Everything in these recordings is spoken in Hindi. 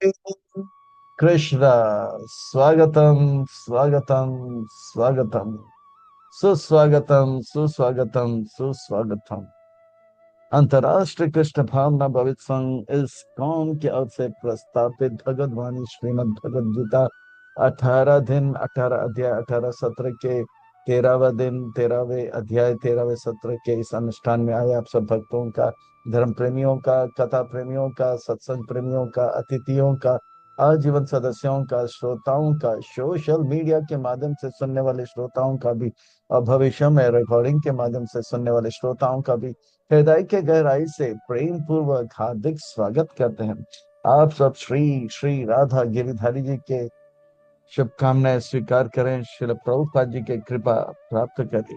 कृष्ण, स्वागतम स्वागतम स्वागतम, सुस्वागतम सुस्वागतम सुस्वागतम। अंतर्राष्ट्रीय कृष्ण भावना भवित संघ इस कौम की ओर से प्रस्तावित भगवद वाणी श्रीमद् भगवद गीता 18 दिन 18 अध्याय 18 सत्र के 13वां दिन 13वें अध्याय 13वें सत्र के इस अनुष्ठान में आए आप सब भक्तों का, धर्म प्रेमियों का, कथा प्रेमियों का, सत्संग प्रेमियों का, अतिथियों का, आजीवन सदस्यों का, श्रोताओं का, सोशल मीडिया के माध्यम से सुनने वाले श्रोताओं का भी, और भविष्य में रिकॉर्डिंग के माध्यम से सुनने वाले श्रोताओं का भी हृदय के गहराई से प्रेम पूर्वक हार्दिक स्वागत करते हैं। आप सब श्री श्री राधा गिरिधारी जी के शुभकामनाएं स्वीकार करें, श्रील प्रभुपाद जी की कृपा प्राप्त करें।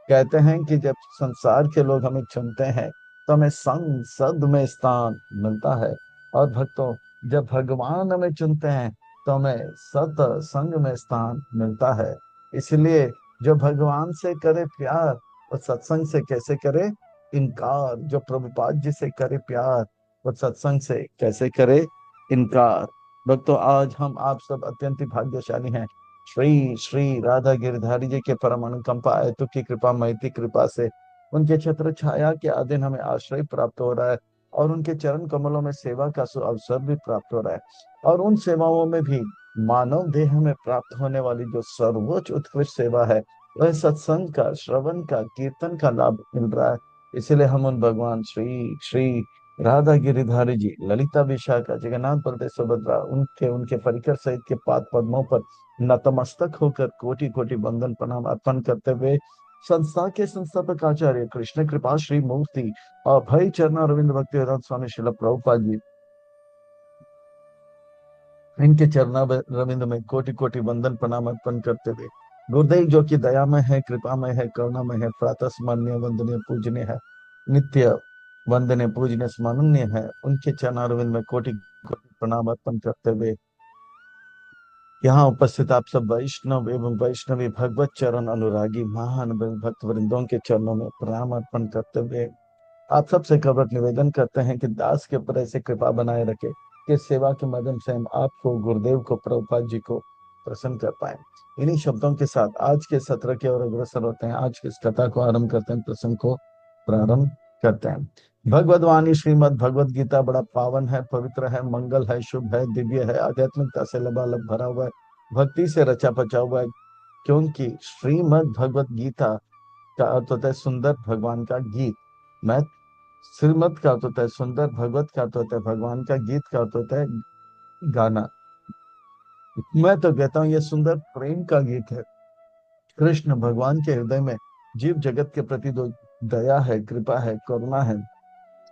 कहते हैं कि जब संसार के लोग हमें चुनते हैं तो हमें संसद में स्थान मिलता है, और भक्तों, जब भगवान हमें चुनते हैं तो हमें सत्संग में स्थान मिलता है। इसलिए जो भगवान से करे प्यार, वो सत्संग से कैसे करे इनकार। जो प्रभुपाद जी से करे प्यार, वो सत्संग से कैसे करे इनकार। भक्तों, आज हम आप सब अत्यंत ही भाग्यशाली हैं। श्री श्री राधा गिरधारी जी के परम अनुकंपा हेतु की कृपा महती कृपा से उनके छत्र छाया के अधीन हमें आश्रय प्राप्त हो रहा है, और उनके चरण कमलों में सेवा का अवसर भी प्राप्त हो रहा है। और उन सेवाओं में भी मानव देह में प्राप्त होने वाली जो सर्वोच्च उत्कृष्ट सेवा है, वह सत्संग का, श्रवण का, कीर्तन का लाभ मिल रहा है। इसलिए हम उन भगवान श्री श्री राधा गिरिधारी जी, ललिता विशाखा, जगन्नाथ बलदेव सुभद्रा, उनके उनके परिकर सहित के पाद पद्मों पर नतमस्तक होकर कोटि कोटि वंदन प्रणाम अर्पण करते हुए संस्था के संस्थापक आचार्य कृष्ण कृपा श्री मूर्ति और भय चरण अरविंद भक्ति वेदांत स्वामी श्रील प्रभुपाद जी, इनके चरणा रविंद में कोटि कोटि वंदन प्रणाम अर्पण करते हुए गुरुदेव जो कि दयामय है, कृपामय है, करुणामय है, प्रातः स्मरणीय वंदनीय पूजनीय है, नित्य वंदनीय पूजनीय स्मरणीय है, उनके चरणारविंद में कोटि कोटि प्रणाम अर्पण करते हुए यहाँ उपस्थित आप सब वैष्णव एवं वैष्णवी भगवत चरण अनुरागी महान भक्त वृंदों के चरणों में प्रणाम अर्पण करते हुए आप सबसे कवरट निवेदन करते हैं कि दास के ऊपर ऐसे कृपा बनाए रखे कि सेवा के माध्यम से हम आपको, गुरुदेव को, प्रभुपाद जी को प्रसन्न कर पाए। इन्हीं शब्दों के साथ आज के सत्र की ओर अग्रसर होते हैं, आज की इस कथा को आरंभ करते हैं, प्रसंग को प्रारंभ करते हैं। भगवद वाणी श्रीमद भगवद गीता बड़ा पावन है, पवित्र है, मंगल है, शुभ है, दिव्य है, आध्यात्मिकता से लबालब भरा हुआ है, भक्ति से रचा पचा हुआ है। क्योंकि श्रीमद भगवद गीता का अर्थ होता है सुंदर भगवान का गीत। मैं श्रीमद का अर्थ होता है सुंदर, भगवत का अर्थ होता है भगवान का, गीत का अर्थ होता है गाना। मैं तो कहता हूँ ये सुंदर प्रेम का गीत है। कृष्ण भगवान के हृदय में जीव जगत के प्रति जो दया है, कृपा है, करुणा है,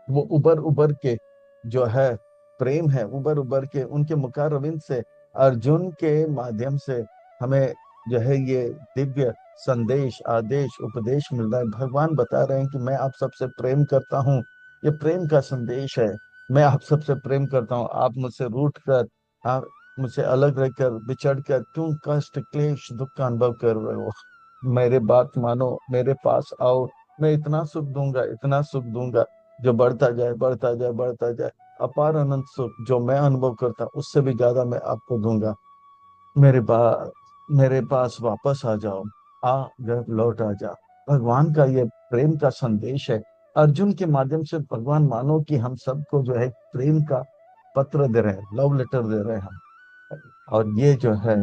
वो उबर उबर के जो है प्रेम है, उबर उबर के उनके मुखारविंद से अर्जुन के माध्यम से हमें जो है ये दिव्य संदेश, आदेश, उपदेश मिल रहा है। भगवान बता रहे हैं कि मैं आप सबसे प्रेम करता हूँ, ये प्रेम का संदेश है। मैं आप सबसे प्रेम करता हूँ, आप मुझसे रूठ कर, आप मुझसे अलग रहकर, बिछड़ कर क्यों कष्ट क्लेश दुख का अनुभव कर रहे हो। मेरे बात मानो, मेरे पास आओ, मैं इतना सुख दूंगा, इतना सुख दूंगा जो बढ़ता जाए, बढ़ता जाए, बढ़ता जाए। अपार अनंत सुख जो मैं अनुभव करता हूं, उससे भी ज्यादा मैं आपको दूंगा। मेरे पास मेरे पास वापस आ जाओ, आ घर लौट आ जा। भगवान का ये प्रेम का संदेश है। अर्जुन के माध्यम से भगवान मानो कि हम सबको जो है प्रेम का पत्र दे रहे हैं, लव लेटर दे रहे हैं हम। और ये जो है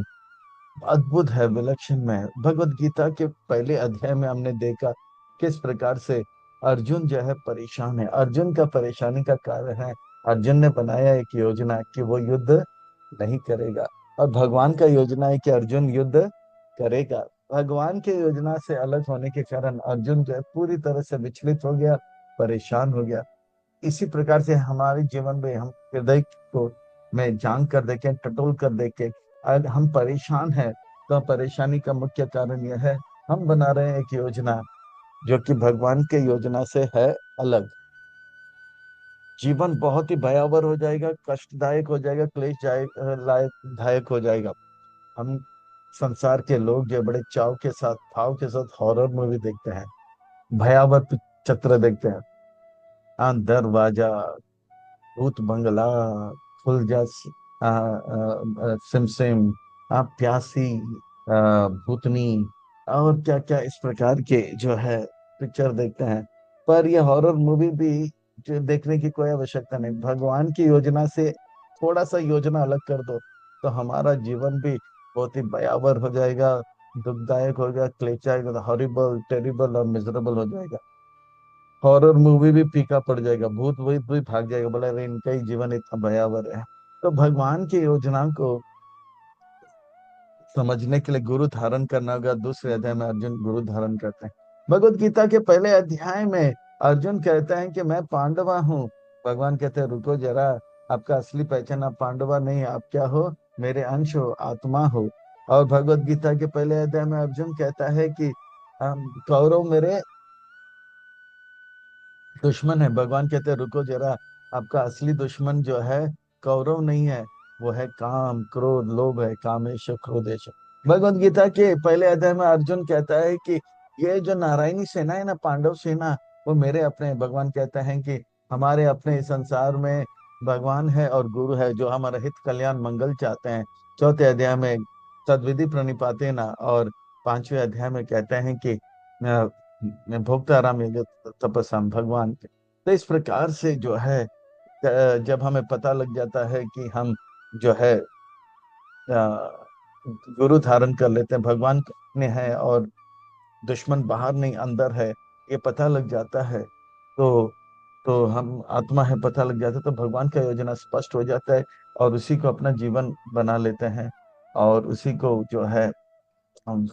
अद्भुत है, विलक्षण में है। भगवत गीता के पहले अध्याय में हमने देखा किस प्रकार से अर्जुन जो है परेशान है। अर्जुन का परेशानी का कारण है, अर्जुन ने बनाया एक योजना कि वो युद्ध नहीं करेगा, और भगवान का योजना है कि अर्जुन युद्ध करेगा। भगवान के योजना से अलग होने के कारण अर्जुन जो है पूरी तरह से विचलित हो गया, परेशान हो गया। इसी प्रकार से हमारे जीवन में हम हृदय को में जान कर देखें, टटोल कर देखें, अगर हम परेशान हैं तो परेशानी का मुख्य कारण यह है, हम बना रहे हैं एक योजना जो कि भगवान के योजना से है अलग। जीवन बहुत ही भयावह हो जाएगा, कष्टदायक हो जाएगा, क्लेश लायक दायक हो जाएगा। हम संसार के लोग जो बड़े चाव के साथ, भाव के साथ हॉरर मूवी देखते हैं, भयावह चित्र देखते हैं। दरवाजा, भूत बंगला खुल जा, सिमसिम, प्यासी, भूतनी, और क्या क्या इस प्रकार के जो है पिक्चर देखते हैं। पर ये हॉरर मूवी भी जो देखने की कोई आवश्यकता नहीं। भगवान की योजना से थोड़ा सा योजना अलग कर दो तो हमारा जीवन भी बहुत ही भयावह हो जाएगा, दुखदायक हो जाएगा, क्लेचाएगा, हॉरिबल, टेरिबल और मिजरेबल हो जाएगा। हॉरर मूवी भी फीका पड़ जाएगा, भूत वूत भी भाग जाएगा, बोला अरे इनका ही जीवन इतना भयावह है। तो भगवान की योजना को समझने के लिए गुरु धारण करना होगा। दूसरे अध्याय में अर्जुन गुरु धारण करते हैं। भगवत गीता के पहले अध्याय में अर्जुन कहते हैं कि मैं पांडवा हूँ। भगवान कहते हैं रुको जरा, आपका असली पहचान आप पांडवा नहीं, आप क्या हो, मेरे अंश हो, आत्मा हो। और भगवत गीता के पहले अध्याय में अर्जुन कहता है कि कौरव मेरे दुश्मन है। भगवान कहते हैं रुको जरा, आपका असली दुश्मन जो है कौरव नहीं है, वो है काम, क्रोध, लोभ है, कामेश, क्रोधेश। भगवत गीता के पहले अध्याय में अर्जुन कहता है कि ये जो नारायणी सेना है ना, पांडव सेना, वो मेरे अपने हैं। भगवान कहते हैं कि हमारे अपने इस संसार में भगवान है और गुरु है जो हमारा हित कल्याण मंगल चाहते हैं। चौथे अध्याय में तद्विधि प्रणिपातेन, और पांचवें अध्याय में कहते हैं कि भोक्ताराम यज्ञ तपस्या भगवान के। तो इस प्रकार से जो है जब हमें पता लग जाता है कि हम जो है गुरु धारण कर लेते हैं, भगवान में है और दुश्मन बाहर नहीं अंदर है, ये पता लग जाता है, तो हम आत्मा है पता लग जाता है, तो भगवान का योजना स्पष्ट हो जाता है और उसी को अपना जीवन बना लेते हैं। और उसी को जो है हम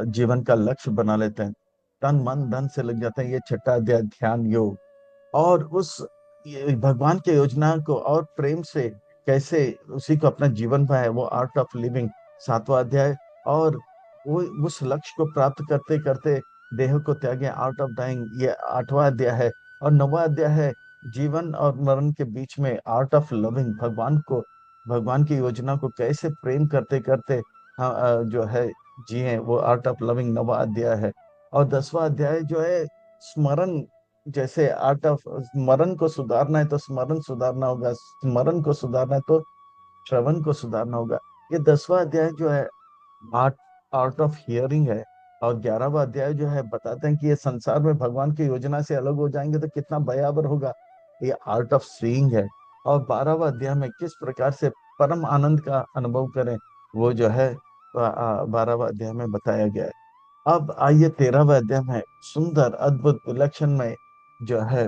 जीवन का लक्ष्य बना लेते हैं। तन मन धन से लग जाते हैं। ये छठा अध्याय ध्यान योग। और उस ये भगवान की योजना को और प्रेम से कैसे उसी को अपना जीवन पाए, वो आर्ट ऑफ लिविंग, सातवां अध्याय। और वो उस लक्ष्य को प्राप्त करते करते देह को त्यागे, आर्ट ऑफ डाइंग, ये आठवां अध्याय है। और नौवां अध्याय है जीवन और मरण के बीच में आर्ट ऑफ लविंग, भगवान को, भगवान की योजना को कैसे प्रेम करते करते जो है जिए, वो आर्ट ऑफ लविंग नौवां अध्याय है। और 10वां अध्याय जो है स्मरण, जैसे आर्ट ऑफ स्मरण को सुधारना है तो स्मरण सुधारना होगा, स्मरण को सुधारना है तो श्रवण को सुधारना होगा। ये 10वां अध्याय जो है आर्ट आर्ट ऑफ हियरिंग है। और 11वां अध्याय जो है बताते हैं कि ये संसार में भगवान की योजना से अलग हो जाएंगे तो कितना भयावह होगा, ये आर्ट ऑफ सीइंग है। और 12वां अध्याय में किस प्रकार से परम आनंद का अनुभव करें, वो जो है 12वां अध्याय में बताया गया है। अब आइए 13वां अध्याय में सुंदर अद्भुत विलक्षण में जो है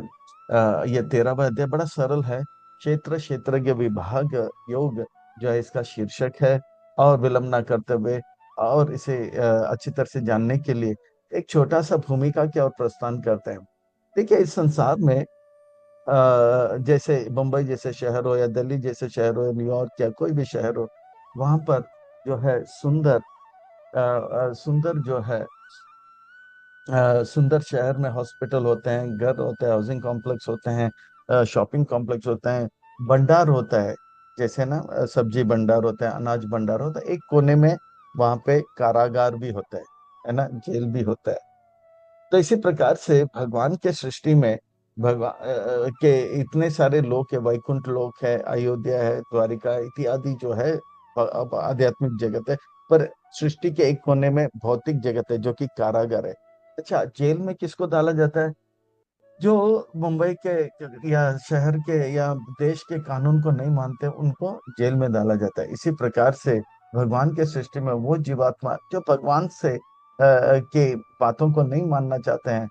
ये 13वां अध्याय बड़ा सरल है। क्षेत्र क्षेत्रज्ञ विभाग योग जो है इसका शीर्षक है। और विलंब ना करते हुए और इसे अच्छी तरह से जानने के लिए एक छोटा सा भूमिका की ओर प्रस्थान करते हैं। देखिए इस संसार में जैसे मुंबई जैसे शहर हो या दिल्ली जैसे शहर हो या न्यूयॉर्क या कोई भी शहर हो, वहां पर जो है सुंदर सुंदर जो है सुंदर शहर में हॉस्पिटल होते हैं, घर होते हैं, हाउसिंग कॉम्प्लेक्स होते हैं, शॉपिंग कॉम्प्लेक्स होते हैं, भंडार होता है। जैसे ना सब्जी भंडार होता है, अनाज भंडार होता है, एक कोने में वहां पे कारागार भी होता है ना, जेल भी होता है। तो इसी प्रकार से भगवान के सृष्टि में भगवान के इतने सारे लोक है, वैकुंठ लोक है, अयोध्या है, द्वारिका इत्यादि जो है अब आध्यात्मिक जगत है। पर सृष्टि के एक कोने में भौतिक जगत है जो कि कारागार है। अच्छा, जेल में किसको डाला जाता है? जो मुंबई के या शहर के या देश के कानून को नहीं मानते, उनको जेल में डाला जाता है। इसी प्रकार से भगवान के सृष्टि में वो जीवात्मा जो भगवान से के बातों को नहीं मानना चाहते हैं,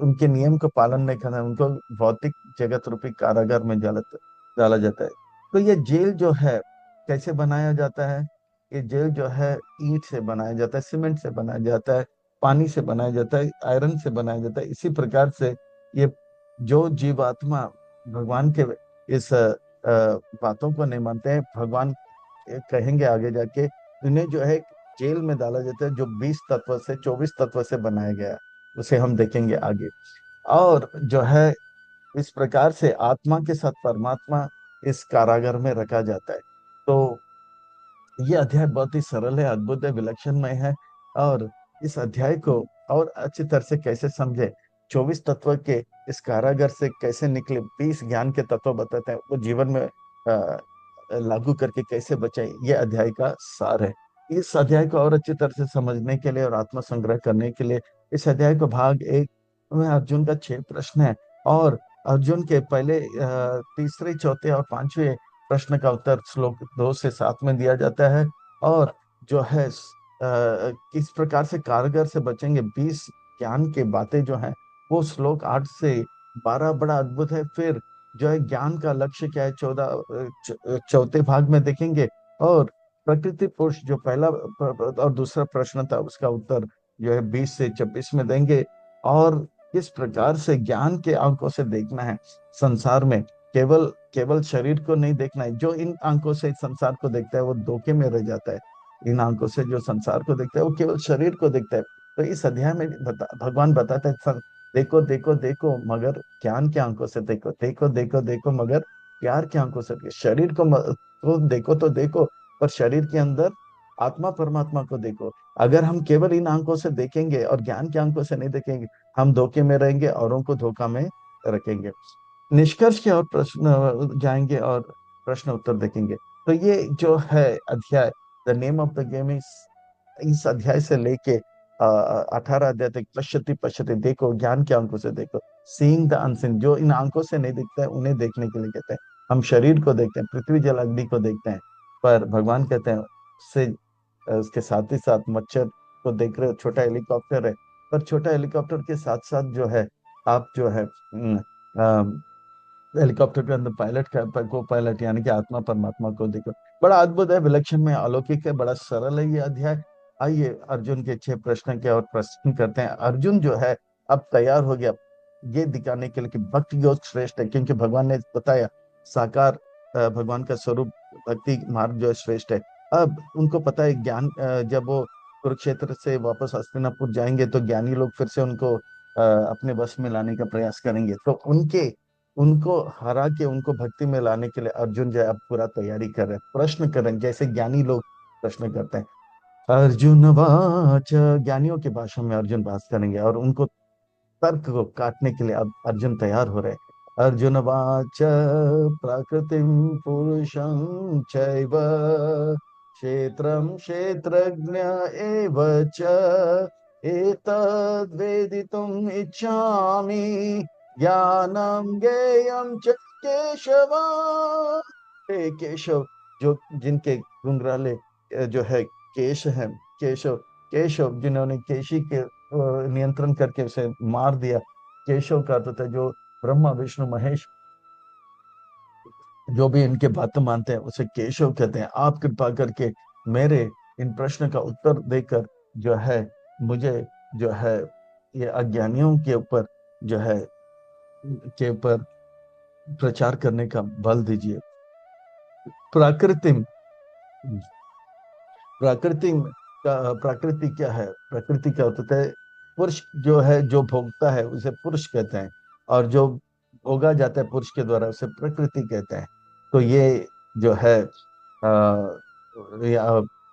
उनके नियम का पालन नहीं करना है, उनको भौतिक जगत रूपी कारागार में डाला जाता है। तो ये जेल जो है कैसे बनाया जाता है? ये जेल जो है ईंट से बनाया जाता है, सीमेंट से बनाया जाता है, पानी से बनाया जाता है, आयरन से बनाया जाता है। इसी प्रकार से ये जो जीवात्मा भगवान के इस बातों को नहीं मानते हैं, भगवान कहेंगे आगे जाके इन्हें जो है जेल में डाला जाता है जो 20 तत्व से 24 तत्व से बनाया गया है, उसे हम देखेंगे आगे। और जो है इस प्रकार से आत्मा के साथ परमात्मा इस कारागार में रखा जाता है। तो ये अध्याय बहुत ही सरल है, अद्भुत है, विलक्षणमय है। और इस अध्याय को और अच्छी तरह से कैसे समझे, 24 तत्व के इस कारागार से कैसे निकले, 20 ज्ञान के तत्व बताते हैं, वो जीवन में अ, लागू करके कैसे बचाएं, ये अध्याय का सार है। इस अध्याय को और अच्छी तरह से समझने के लिए और आत्म संग्रह करने के लिए इस अध्याय को भाग एक में अर्जुन का 6 प्रश्न है, और अर्जुन के पहले तीसरे, चौथे और पांचवे प्रश्न का उत्तर श्लोक 2 से 7 में दिया जाता है। और जो है किस प्रकार से कारगर से बचेंगे, 20 ज्ञान के बातें जो हैं वो श्लोक 8 से 12 बड़ा अद्भुत है। फिर जो है ज्ञान का लक्ष्य क्या है, 14 चौथे भाग में देखेंगे। और प्रकृति पुरुष जो पहला और दूसरा प्रश्न था उसका उत्तर जो है 20 से 26 में देंगे। और किस प्रकार से ज्ञान के आंकों से देखना है संसार में, केवल केवल शरीर को नहीं देखना है। जो इन आंकों से संसार को देखता है वो धोखे में रह जाता है। इन आंकों से जो संसार को देखता है वो केवल शरीर को देखता है। तो इस अध्याय में भगवान बताता है, देखो देखो देखो मगर ज्ञान के आंखों से देखो, देखो देखो देखो मगर प्यार के आंखों से देखो। शरीर को तो देखो, पर शरीर के अंदर आत्मा परमात्मा को देखो। अगर हम केवल इन आंखों से देखेंगे और ज्ञान के आंखों से नहीं देखेंगे, हम धोखे में रहेंगे, औरों को धोखा में रखेंगे। निष्कर्ष की ओर प्रश्न जाएंगे और प्रश्न उत्तर देखेंगे। तो ये जो है अध्याय, the name of the game is, इस अध्याय से लेके 18 अध्याय तक, पश्यति पश्यति, देखो ज्ञान के आंखों से देखो, सीइंग द अनसीन, जो इन आंखों से नहीं दिखता है उन्हें देखने के लिए कहते हैं। हम शरीर को देखते हैं, पृथ्वी जल अग्नि को देखते हैं, पर भगवान कहते हैं उससे उसके साथ ही साथ मच्छर को देख रहे हो, छोटा हेलीकॉप्टर है, पर छोटा हेलीकॉप्टर के साथ साथ जो है आप जो है हेलीकॉप्टर के अंदर पायलट का को पायलट यानी कि आत्मा परमात्मा को देखो। बड़ा अद्भुत है, विलक्षण में अलौकिक है, बड़ा सरल है ये अध्याय। आइए अर्जुन के 6 प्रश्न के और प्रश्न करते हैं। अर्जुन जो है अब तैयार हो गया ये दिखाने के लिए कि भक्ति योग श्रेष्ठ है, क्योंकि भगवान ने बताया साकार भगवान का स्वरूप भक्ति मार्ग जो है श्रेष्ठ है। अब उनको पता है ज्ञान, जब वो कुरुक्षेत्र से वापस हस्तिनापुर जाएंगे तो ज्ञानी लोग फिर से उनको अपने बस में लाने का प्रयास करेंगे। तो उनके उनको हरा के उनको भक्ति में लाने के लिए अर्जुन जो है अब पूरा तैयारी कर रहे हैं, प्रश्न कर रहे हैं जैसे ज्ञानी लोग प्रश्न करते हैं। अर्जुन वाच, ज्ञानियों की भाषा में अर्जुन बात करेंगे और उनको तर्क को काटने के लिए अब अर्जुन तैयार हो रहे हैं। अर्जुन वाच प्रकृतिम पुरुषं चैव क्षेत्रं क्षेत्रज्ञ एव च एतद्वेदितुम् इच्छामि ज्ञानम ज्ञेयं च केशव। हे केशव, जो जिनके घुंघराले जो है केश है, केशव, केशव जिन्होंने केशी के नियंत्रण करके उसे मार दिया, केशव का अर्थ था जो ब्रह्मा विष्णु महेश जो भी इनके बात मानते हैं उसे केशव कहते हैं। आप कृपा करके मेरे इन प्रश्न का उत्तर देकर जो है मुझे जो है ये अज्ञानियों के ऊपर जो है के ऊपर प्रचार करने का बल दीजिए। प्राकृतिम, प्रकृति का प्रकृति क्या है, प्रकृति क्या होता है, पुरुष जो है जो भोगता है उसे पुरुष कहते हैं, और जो भोगा जाता है पुरुष के द्वारा उसे प्रकृति कहते हैं। तो ये जो है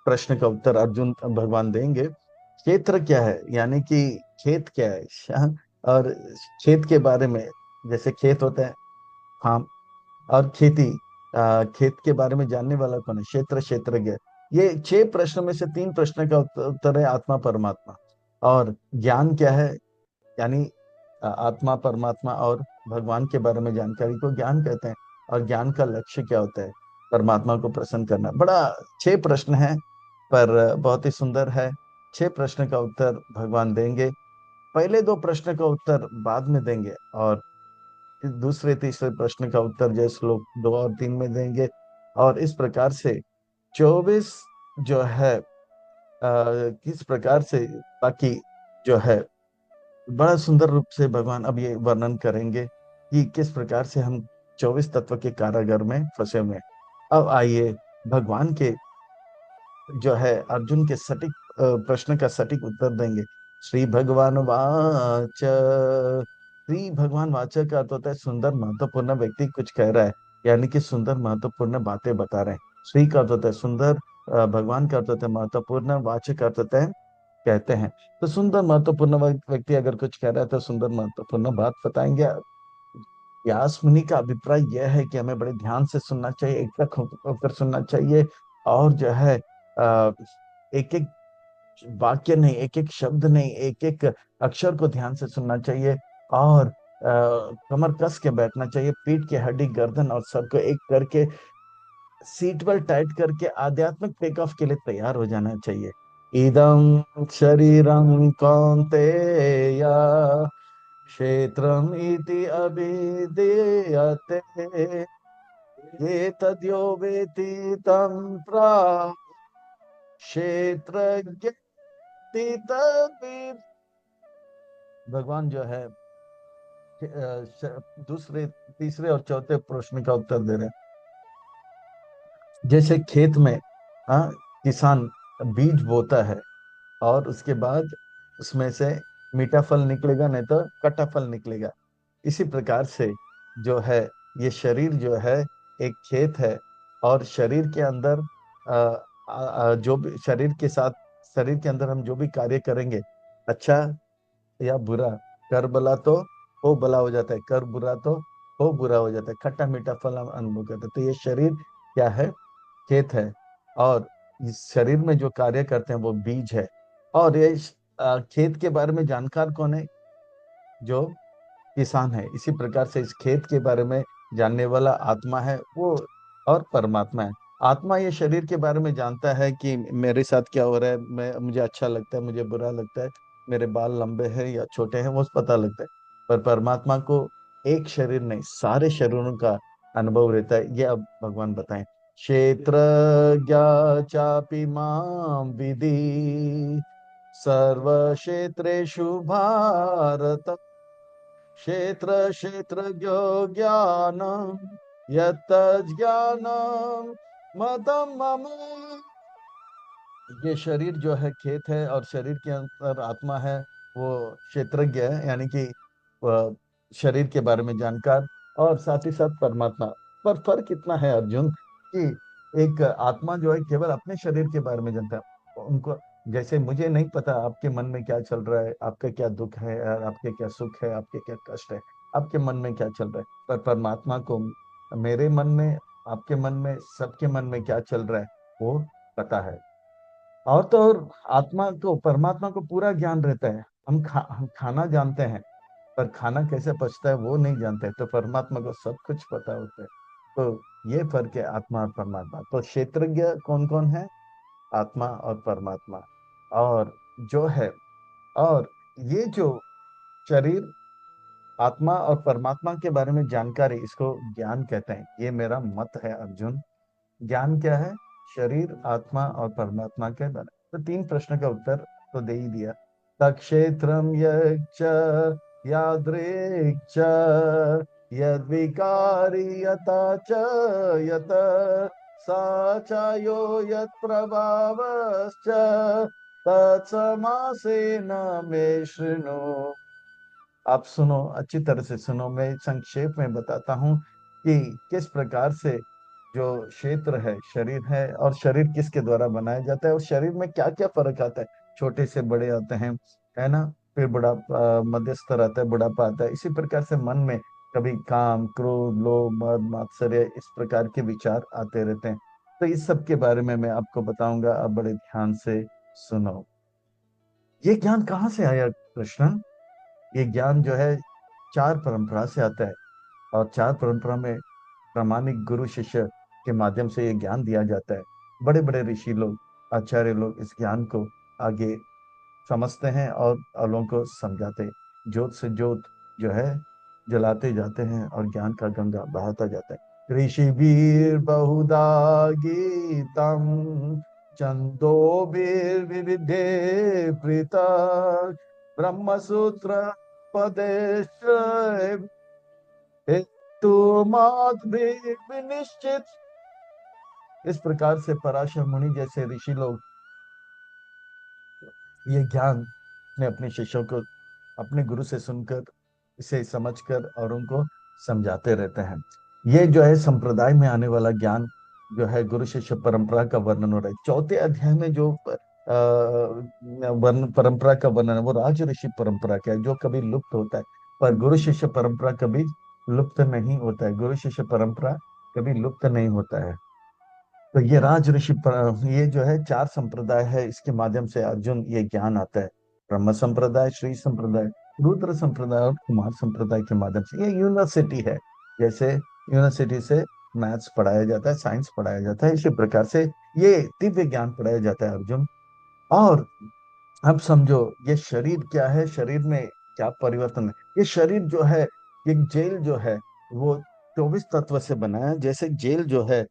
प्रश्न का उत्तर अर्जुन भगवान देंगे। क्षेत्र क्या है यानी कि खेत क्या है, और खेत के बारे में, जैसे खेत होता है फार्म, और खेती, खेत के बारे में जानने वाला कौन है, क्षेत्र क्षेत्रज्ञ। ये 6 प्रश्न में से 3 प्रश्न का उत्तर है आत्मा परमात्मा। और ज्ञान क्या है, यानी आत्मा परमात्मा और भगवान के बारे में जानकारी को ज्ञान कहते हैं। और ज्ञान का लक्ष्य क्या होता है, परमात्मा को प्रसन्न करना। बड़ा 6 प्रश्न है, पर बहुत ही सुंदर है। 6 प्रश्न का उत्तर भगवान देंगे। पहले 2 प्रश्न का उत्तर बाद में देंगे, और दूसरे तीसरे प्रश्न का उत्तर जो श्लोक 2 और 3 में देंगे। और इस प्रकार से 24 जो है किस प्रकार से, ताकि जो है बड़ा सुंदर रूप से भगवान अब ये वर्णन करेंगे कि किस प्रकार से हम 24 तत्व के कारागार में फंसे हुए हैं। अब आइए भगवान के जो है अर्जुन के सटीक प्रश्न का सटीक उत्तर देंगे। श्री भगवान वाच, श्री भगवान वाचक का अर्थ होता है सुंदर महत्वपूर्ण व्यक्ति कुछ कह रहा है, यानी कि सुंदर महत्वपूर्ण बातें बता रहे हैं। श्री का अर्थ होता है सुंदर, भगवान का अर्थ होता है महत्वपूर्ण, वाचक का अर्थ होता है कहते हैं। तो सुंदर महत्वपूर्ण व्यक्ति अगर कुछ कह रहा है तो सुंदर महत्वपूर्ण बात बताएंगे। व्यास मुनि का अभिप्राय यह है कि हमें बड़े ध्यान से सुनना चाहिए, एकटक होकर सुनना चाहिए, और जो है एक एक वाक्य नहीं, एक एक शब्द नहीं, एक एक अक्षर को ध्यान से सुनना चाहिए, और कमर कस के बैठना चाहिए, पीठ की हड्डी, गर्दन और सर को एक करके, सीट बेल्ट टाइट करके आध्यात्मिक टेक ऑफ के लिए तैयार हो जाना चाहिए। इदं शरीरं कौन्तेय क्षेत्रम इति अभिधीयते, ये तद्यो वेति तं क्षेत्रज्ञ तद्विद्। भगवान जो है दूसरे, तीसरे और चौथे प्रश्न का उत्तर दे रहे हैं। जैसे खेत में किसान बीज बोता है, और उसके बाद उसमें से मीठा फल निकलेगा, नहीं तो कटा फल निकलेगा। इसी प्रकार से जो है, ये शरीर जो है एक खेत है, और शरीर के अंदर जो भी शरीर के साथ, शरीर के अंदर हम जो भी कार्य करेंगे, अच्छा या बुरा, कर भला तो हो भला हो जाता है, कर बुरा तो हो बुरा हो जाता है, खट्टा मीठा फल हम अनुभव करते हैं। तो ये शरीर क्या है? खेत है। और इस शरीर में जो कार्य करते हैं वो बीज है। और ये खेत के बारे में जानकार कौन है? जो किसान है। इसी प्रकार से इस खेत के बारे में जानने वाला आत्मा है वो, और परमात्मा है। आत्मा ये शरीर के बारे में जानता है कि मेरे साथ क्या हो रहा है, मैं, मुझे अच्छा लगता है, मुझे बुरा लगता है, मेरे बाल लंबे हैं या छोटे हैं, वो पता लगता है। पर परमात्मा को एक शरीर नहीं, सारे शरीरों का अनुभव रहता है। ये अब भगवान बताएं। क्षेत्र चापि मां विधि सर्व क्षेत्रेषु भारत, क्षेत्र क्षेत्रज्ञो ज्ञानम यत् ज्ञानम मतं मम। ये शरीर जो है खेत है, और शरीर के अंदर आत्मा है, वो क्षेत्रज्ञ है, यानी कि वह शरीर के बारे में जानकार, और साथ ही साथ परमात्मा। पर फर्क इतना है अर्जुन, कि एक आत्मा जो है केवल अपने शरीर के बारे में जानता है। उनको, जैसे मुझे नहीं पता आपके मन में क्या चल रहा है, आपका क्या दुख है, और आपके क्या सुख है, आपके क्या कष्ट है, आपके मन में क्या चल रहा है। पर परमात्मा को मेरे मन में, आपके मन में, सबके मन में क्या चल रहा है वो पता है। और तो और, आत्मा को, परमात्मा को पूरा ज्ञान रहता है। हम खाना जानते हैं, पर खाना कैसे पचता है वो नहीं जानते। तो परमात्मा को सब कुछ पता होता है। तो ये फर्क है आत्मा और परमात्मा। तो क्षेत्रज्ञ कौन कौन है? आत्मा और परमात्मा। और जो है, और ये जो शरीर, आत्मा और परमात्मा के बारे में जानकारी, इसको ज्ञान कहते हैं। ये मेरा मत है अर्जुन। ज्ञान क्या है? शरीर, आत्मा और परमात्मा के बारे में। तो तीन प्रश्न का उत्तर तो दे ही दिया। तक्षेत्रम यच्च यादृक् च यद्विकारी यथा च यत सा च यो यत्प्रभावश्च तत्समासेन मे शृणु। आप सुनो, अच्छी तरह से सुनो, मैं संक्षेप में बताता हूँ कि किस प्रकार से जो क्षेत्र है, शरीर है, और शरीर किसके द्वारा बनाया जाता है, और शरीर में क्या क्या फर्क आता है। छोटे से बड़े आते हैं, है ना, फिर बुढ़ापा, मध्यस्तर आता है, बुढ़ापा आता है। इसी प्रकार से मन में कभी काम, क्रोध, लोभ, मद, मात्सर्य, इस प्रकार के विचार आते रहते हैं। तो इस सब के बारे में मैं आपको बताऊंगा, आप बड़े ध्यान से सुनो। ये ज्ञान कहाँ से आया कृष्ण? ये ज्ञान जो है चार परंपरा से आता है, और चार परंपरा में प्रामाणिक गुरु शिष्य के माध्यम से ये ज्ञान दिया जाता है। बड़े बड़े ऋषि लोग, आचार्य लोग इस ज्ञान को आगे समझते हैं, और लोगों को समझाते हैं। ज्योत से ज्योत जो है जलाते जाते हैं, और ज्ञान का गंगा बहाता जाता है। ऋषि वीर बहुधा गीतम छंदोभिर् विविधे पृथक् ब्रह्म सूत्र पदेश्च हेतु मात भी विनिश्चित। इस प्रकार से पराशर मुनि जैसे ऋषि लोग ये ज्ञान ने अपने शिष्यों को अपने गुरु से सुनकर, इसे समझकर, और उनको समझाते रहते हैं। ये जो है संप्रदाय में आने वाला ज्ञान जो है, गुरु शिष्य परंपरा का वर्णन हो रहा है। चौथे अध्याय में जो वर्ण परंपरा का वर्णन है, वो राज ऋषि परंपरा का है, जो कभी लुप्त होता है। पर गुरु शिष्य परंपरा कभी लुप्त नहीं होता है, गुरु शिष्य परंपरा कभी लुप्त नहीं होता है। तो ये राज ऋषि ये जो है चार संप्रदाय है, इसके माध्यम से अर्जुन ये ज्ञान आता है। ब्रह्म संप्रदाय, श्री संप्रदाय, रुद्र संप्रदाय और कुमार संप्रदाय के माध्यम से। ये यूनिवर्सिटी है, जैसे यूनिवर्सिटी से मैथ्स पढ़ाया जाता है, साइंस पढ़ाया जाता है, इसी प्रकार से ये दिव्य ज्ञान पढ़ाया जाता है अर्जुन। और अब समझो ये शरीर क्या है, शरीर में क्या परिवर्तन है। ये शरीर जो है, एक जेल जो है, वो 24 तत्व से बना है। जैसे जेल जो है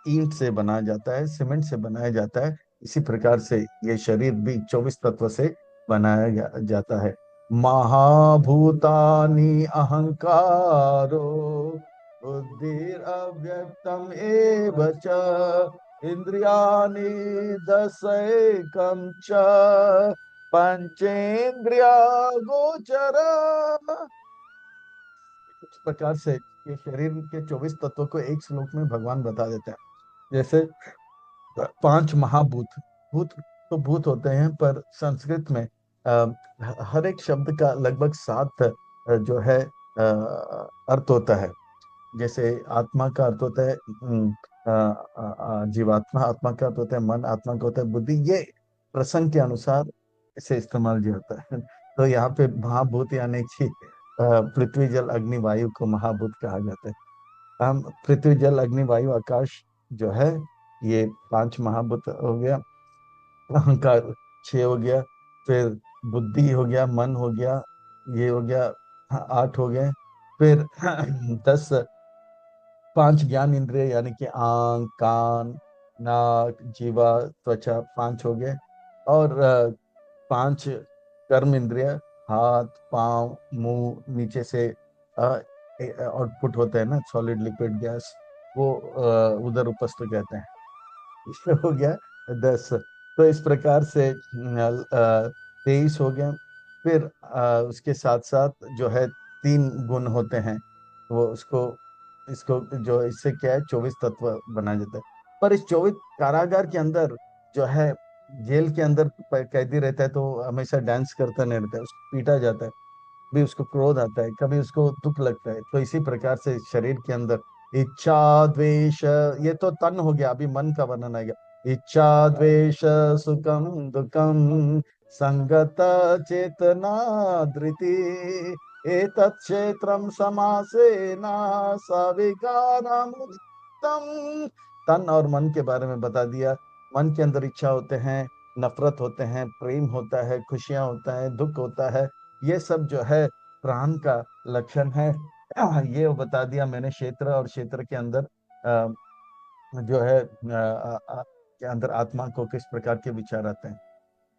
ईंट से बनाया जाता है, सीमेंट से बनाया जाता है, इसी प्रकार से ये शरीर भी 24 तत्व से बनाया जाता है। महाभूतानि अहंकारो बुद्धिर अव्यक्तम एव च इंद्रियाणि दशैकं च पंचेन्द्रिया गोचर। इस प्रकार से ये शरीर के 24 तत्वों को एक श्लोक में भगवान बता देते हैं। जैसे पांच महाभूत, भूत तो भूत होते हैं, पर संस्कृत में अ, हर एक शब्द का लगभग सात जो है अर्थ होता है। जैसे आत्मा का अर्थ होता है जीवात्मा, आत्मा का अर्थ होता है मन, आत्मा का होता है बुद्धि। ये प्रसंग के अनुसार इसे इस्तेमाल जो होता है। तो यहाँ पे महाभूत यानी कि पृथ्वी जल अग्नि वायु को महाभूत कहा जाता है। हम पृथ्वी जल अग्नि वायु आकाश जो है, ये पांच महाभूत हो गया। अहंकार छह हो गया, फिर बुद्धि हो गया, मन हो गया, ये हो गया, आठ हो गए। फिर 10, पांच ज्ञान इंद्रिय यानी कि आंख, कान, नाक, जीवा, त्वचा, पांच हो गए। और पांच कर्म इंद्रिय, हाथ, पांव, मुंह, नीचे से आउटपुट होते हैं ना, सॉलिड लिक्विड गैस, वो उधर उपस्थ कहते हैं। इसमें हो गया 10। तो इस प्रकार से 23 हो गए। फिर उसके साथ साथ जो है तीन गुण होते हैं, वो उसको इसको जो इससे क्या है 24 तत्व बना जाता है। पर इस 24 कारागार के अंदर जो है, जेल के अंदर कैदी रहता है तो हमेशा डांस करता नहीं रहता है, उसको पीटा जाता है। कभी उसको क्रोध आता है, कभी उसको दुख लगता है। तो इसी प्रकार से शरीर के अंदर इच्छा द्वेष, ये तो तन हो गया, अभी मन का वर्णन आएगा। इच्छा द्वेष सुखम दुखम संगत चेतना धृति एतत् क्षेत्रम समासेन सविकारमुदितम। तन और मन के बारे में बता दिया। मन के अंदर इच्छा होते हैं, नफरत होते हैं, प्रेम होता है, खुशियां होता है, दुख होता है। ये सब जो है प्राण का लक्षण है। ये बता दिया मैंने क्षेत्र, और क्षेत्र के अंदर जो है के अंदर आत्मा को किस प्रकार के विचार आते हैं।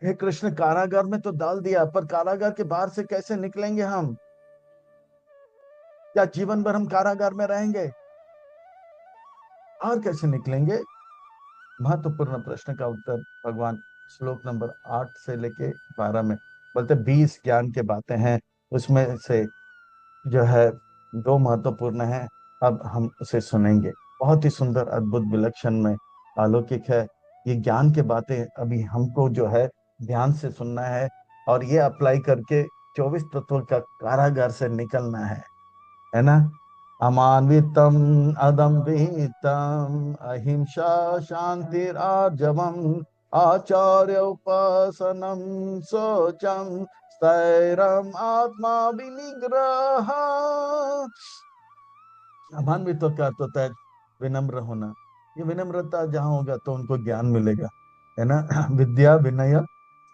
हे कृष्ण, कारागार में तो डाल दिया, पर कारागार के बाहर से कैसे निकलेंगे हम? क्या जीवन भर हम कारागार में रहेंगे और कैसे निकलेंगे? महत्वपूर्ण प्रश्न का उत्तर भगवान श्लोक नंबर 8 से लेके 12 में बोलते 20 ज्ञान के बातें हैं, उसमें से जो है दो महत्वपूर्ण है। अब हम उसे सुनेंगे। बहुत ही सुंदर, अद्भुत, विलक्षण में अलौकिक है। ये ज्ञान के बातें अभी हमको जो है ध्यान से सुनना है, और ये अप्लाई करके 24 तत्वों का कारागार से निकलना है ना। अमानवितम अदम्भितम अहिंसा शांतिर आर्जवम आचार्य उपासनम शौचम स्थैर्यम आत्मा विनिग्रह। अमानवित का अर्थ होता है विनम्र होना। ये विनम्रता जहाँ होगा तो उनको ज्ञान मिलेगा, है ना। विद्या विनय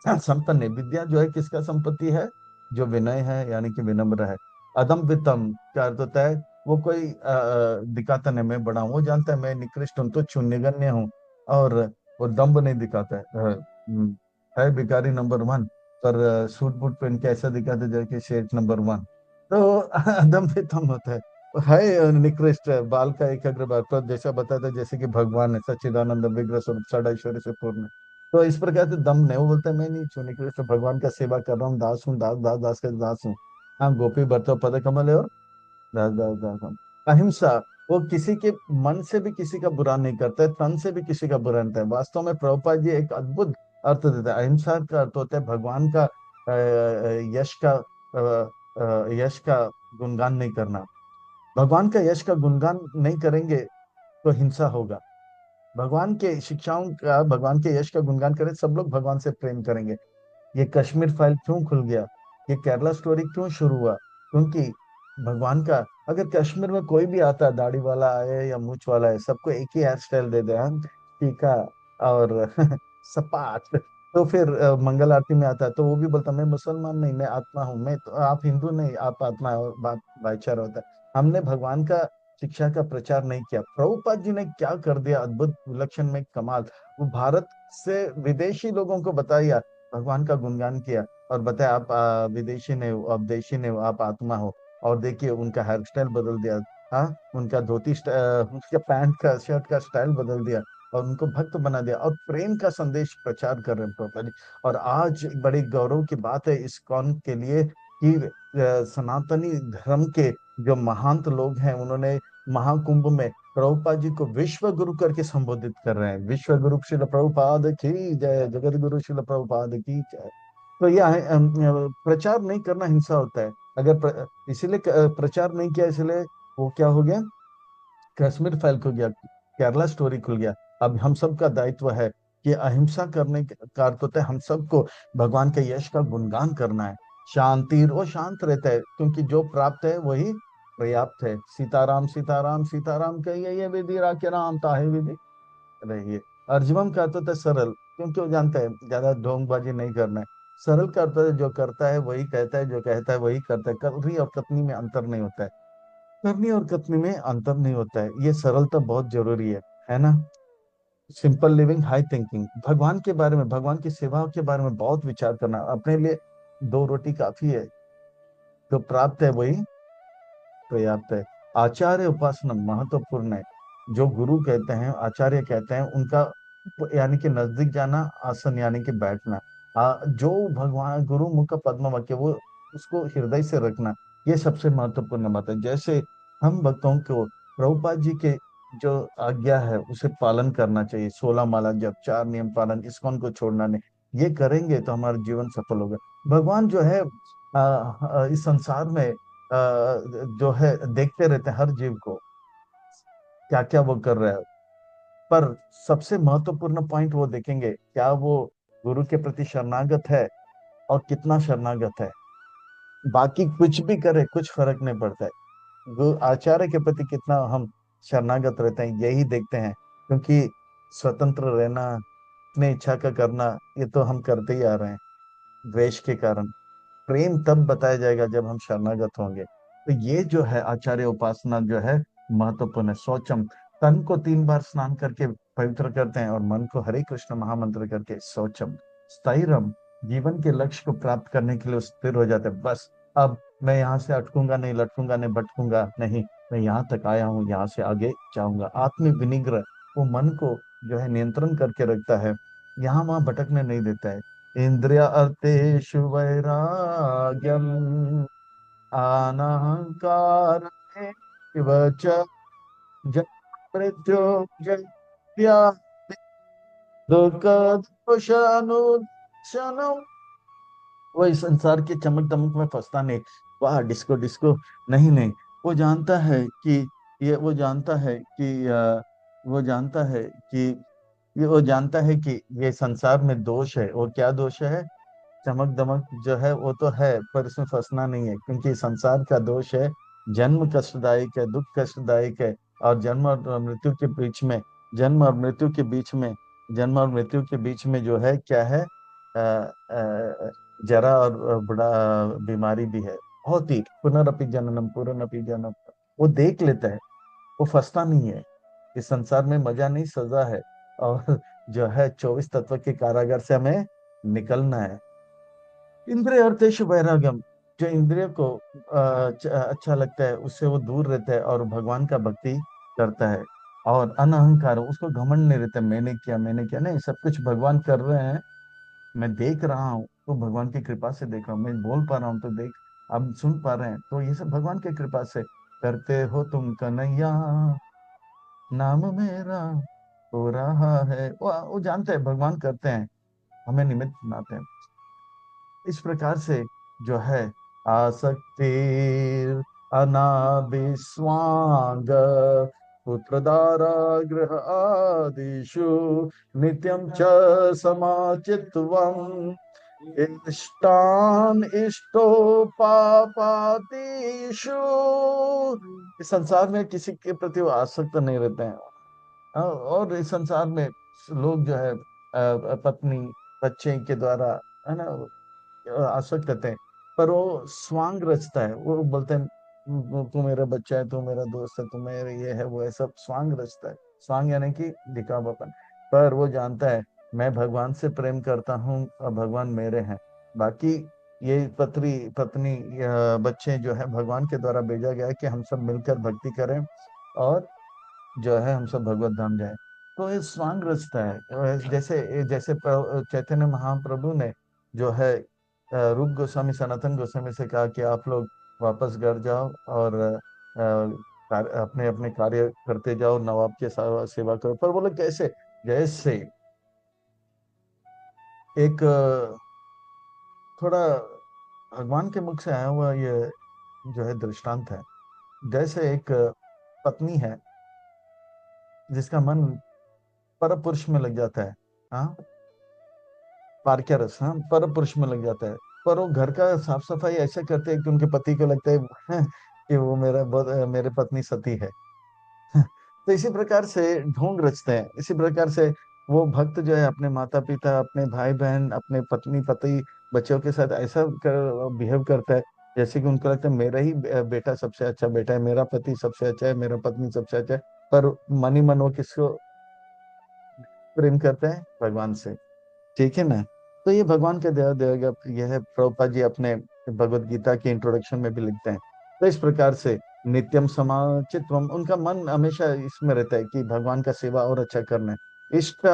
संपन्न। विद्या जो है किसका संपत्ति है? जो विनय है यानी कि विनम्र है। अदम वितम क्या अर्थ होता है? वो कोई दिखाता नहीं मैं बड़ा हूँ, वो जानता है मैं निकृष्ट हूँ, तो नगण्य हूँ। और वो दम्भ नहीं दिखाता है। है भिखारी नंबर 1, पर सूट बूट पहन के ऐसा दिखाते जैसे कि शेठ नंबर 1। तो अदम वितम होता है निकृष्ट है, बाल का एक अग्र भाग, तो जैसा बताता है जैसे कि भगवान है सच्चिदानंद विग्रह स्वरूप सदा ऐश्वर्य से पूर्ण है। तो इस प्रकार से दम नहीं, वो बोलता है मैं नहीं छू निकृष्ट, भगवान का सेवा कर रहा हूँ, दास हूँ, दास दास दास का दास हूँ। हाँ, गोपी बरतो पद कमल है, और दास दास दास हम। अहिंसा, वो किसी के मन से भी किसी का बुरा नहीं करता है, तन से भी किसी का बुरा नहीं करता है। वास्तव में प्रभुपाद जी एक अद्भुत अर्थ देता है। अहिंसा का अर्थ होता है भगवान का यश का गुणगान नहीं करना। भगवान का यश का गुणगान नहीं करेंगे तो हिंसा होगा। भगवान के शिक्षाओं का, भगवान के यश का गुणगान करें, सब लोग भगवान से प्रेम करेंगे। ये कश्मीर फाइल क्यों खुल गया, ये केरला स्टोरी क्यों शुरू हुआ? क्योंकि भगवान का, अगर कश्मीर में कोई भी आता है, दाढ़ी वाला आए या मूछ वाला है, सबको एक ही हेयर स्टाइल दे दे, हम टीका और सपाट, तो फिर मंगल आरती में आता है तो वो भी बोलता मैं मुसलमान नहीं, मैं आत्मा हूँ, मैं तो, आप हिंदू नहीं, आप आत्मा है, और बात भाईचारा होता है। हमने भगवान का शिक्षा का प्रचार नहीं किया। प्रभुपाद जी ने क्या कर दिया, अद्भुत विलक्षण में कमाल। वो भारत से विदेशी लोगों को बताया, भगवान का गुणगान किया, और बताया आप विदेशी नहीं हो, आप देशी नहीं हो, आप आत्मा हो। और देखिए उनका हेयर स्टाइल बदल दिया। हाँ, उनका उनका पैंट का, शर्ट का स्टाइल बदल दिया, और उनको भक्त बना दिया, और प्रेम का संदेश प्रचार कर रहे हैं प्रभुपाद जी। और आज बड़ी गौरव की बात है इस्कॉन के लिए कि सनातनी धर्म के जो महंत लोग हैं, उन्होंने महाकुंभ में प्रभुपाद जी को विश्व गुरु करके संबोधित कर रहे हैं। विश्व गुरु श्रील प्रभुपाद की जय, जगत गुरु श्रील प्रभुपाद की जय। तो यह प्रचार नहीं करना हिंसा होता है। अगर इसीलिए प्रचार नहीं किया, इसलिए वो क्या हो गया, कश्मीर फाइल खुल गया, केरला स्टोरी खुल गया। अब हम सबका दायित्व है कि अहिंसा करने का अर्थ होता है हम सबको भगवान के यश का गुणगान करना है। शांति, वो शांत रहता है, क्योंकि जो प्राप्त है वही पर्याप्त है। सीताराम सीताराम सीताराम कहिए, ये विधि राखे राम ताहि विधि रहिए। अर्जुन का अर्थ होता है सरल, क्योंकि वो जानता है ज्यादा ढोंगबाजी नहीं करना है। सरल का अर्थ है जो करता है वही कहता है, जो कहता है वही करता है। करनी और कथनी में अंतर नहीं होता है। करनी और कथनी में अंतर नहीं होता है, ये सरलता बहुत जरूरी है ना। सिंपल लिविंग, हाई थिंकिंग, भगवान के बारे में, भगवान की सेवा के बारे में बहुत विचार करना। अपने लिए दो रोटी काफी है, जो प्राप्त है वही पर्याप्त है। आचार्य उपासना महत्वपूर्ण है। जो गुरु कहते हैं, आचार्य कहते हैं, उनका यानी कि नजदीक जाना, आसन यानी कि बैठना। जो भगवान गुरु मुख का पद्म वाक्य, वो उसको हृदय से रखना, ये सबसे महत्वपूर्ण बात है। जैसे हम भक्तों को प्रभुपाद जी के जो आज्ञा है उसे पालन करना चाहिए। 16 माला जप, 4 नियम पालन, इस्कॉन को छोड़ना नहीं, ये करेंगे तो हमारा जीवन सफल होगा। भगवान जो है इस संसार में जो है देखते रहते हैं हर जीव को, क्या क्या वो कर रहा है। पर सबसे महत्वपूर्ण पॉइंट वो देखेंगे, क्या वो गुरु के प्रति शरणागत है और कितना शरणागत है। बाकी कुछ भी करे कुछ फर्क नहीं पड़ता है, आचार्य के प्रति कितना हम शरणागत रहते हैं, यही देखते हैं। क्योंकि स्वतंत्र रहना, अपने इच्छा का करना, ये तो हम करते ही आ रहे हैं द्वेष के कारण। प्रेम तब बताया जाएगा जब हम शरणागत होंगे। तो ये जो है आचार्य उपासना जो है महत्वपूर्ण है। शौचम, तन को 3 बार स्नान करके पवित्र करते हैं, और मन को हरे कृष्ण महामंत्र करके शौचम। स्थिरम, जीवन के लक्ष्य को प्राप्त करने के लिए वो स्थिर हो जाते हैं। बस अब मैं यहाँ से अटकूंगा नहीं, लटकूंगा नहीं, भटकूंगा नहीं, मैं यहाँ तक आया हूँ, यहाँ से आगे जाऊंगा। आत्म विनिग्रह, वो मन को जो है नियंत्रण करके रखता है, यहाँ वहां भटकने नहीं देता है। इंद्रिय अर्थेषु वैराग्यम, अनहंकार च, जन्म मृत्यु जया दुख दोषानुदर्शनम। वो इस संसार के चमक दमक में फंसता नहीं। वाह डिस्को डिस्को, नहीं नहीं, वो जानता है कि ये, वो जानता है कि वो जानता है कि वो जानता है कि ये संसार में दोष है। और क्या दोष है? चमक दमक जो है वो तो है, पर इसमें फंसना नहीं है, क्योंकि संसार का दोष है, जन्म कष्टदायक है, दुख कष्टदायक है। और जन्म और मृत्यु के बीच में, जन्म और मृत्यु के बीच में, जन्म और मृत्यु के बीच में जो है क्या है, जरा और बड़ा बीमारी भी है। बहुत ही पुनरअपि जननम पुनरअपि जननम, वो देख लेता है, वो फंसता नहीं है। इस संसार में मजा नहीं, सजा है। और जो है 24 तत्व के कारागार से हमें निकलना है। इंद्रिय अर्थेश वैराग्यम, जो इंद्रिय को अच्छा लगता है उससे वो दूर रहता है और भगवान का भक्ति करता है। और अनअहंकार, उसको घमंड नहीं रहता, मैंने किया नहीं, सब कुछ भगवान कर रहे हैं, मैं देख रहा हूँ तो भगवान की कृपा से देख रहा हूँ, मैं बोल पा रहा हूँ तो देख, अब सुन पा रहे हैं तो ये सब भगवान की कृपा से। करते हो तुम कन्हैया, नाम मेरा हो रहा है, वो जानते हैं भगवान करते हैं, हमें निमित्त बनाते हैं। इस प्रकार से जो है आसक्ति अनाभिस्वांग पुत्रदारा गृह आदिषु नित्यं च समाचित्वम् इष्टान इष्टोपापादिषु। इस संसार में किसी के प्रति वो आसक्त नहीं रहते हैं। और इस संसार में लोग जो है पत्नी बच्चे के द्वारा, है ना, आसक्त रहते हैं। पर वो स्वांग रचता है, वो बोलते हैं तू मेरा बच्चा है, तू मेरा दोस्त है, तू मेरे ये है वो है, सब स्वांग रचता है। स्वांग यानी कि दिखावापन। पर वो जानता है मैं भगवान से प्रेम करता हूँ और भगवान मेरे हैं। बाकी ये पत्री पत्नी या बच्चे जो है भगवान के द्वारा भेजा गया है कि हम सब मिलकर भक्ति करें और जो है हम सब भगवत धाम जाए। तो ये स्वांग रचता है। जैसे जैसे चैतन्य महाप्रभु ने जो है रूप गोस्वामी सनातन गोस्वामी से कहा कि आप लोग वापस घर जाओ और अपने अपने कार्य करते जाओ, नवाब के सेवा करो। पर बोले कैसे? जैसे एक थोड़ा भगवान के मुख से आया हुआ ये जो है दृष्टांत है। जैसे एक पत्नी है जिसका मन पर पुरुष में लग जाता है। हाँ, पारक्या रस, हाँ, पर पुरुष में लग जाता है। पर वो घर का साफ सफाई ऐसे करते हैं कि उनके पति को लगता है कि वो मेरा बहुत मेरे पत्नी सती है। तो इसी प्रकार से ढोंग रचते हैं। इसी प्रकार से वो भक्त जो है अपने माता पिता, अपने भाई बहन, अपने पत्नी पति, बच्चों के साथ ऐसा बिहेव करता है जैसे कि उनको लगता है मेरा ही बेटा सबसे अच्छा बेटा है, मेरा पति सबसे अच्छा है, मेरा पत्नी सबसे अच्छा है। पर मन ही मन वो किसको प्रेम करते हैं? भगवान से। ठीक है ना? तो ये भगवान का दया देगा। यह प्रभुपाद जी अपने भगवत गीता के इंट्रोडक्शन में भी लिखते हैं। तो इस प्रकार से नित्यम समाचित्वम, उनका मन हमेशा इसमें रहता है कि भगवान का सेवा और अच्छा करना है। इष्ट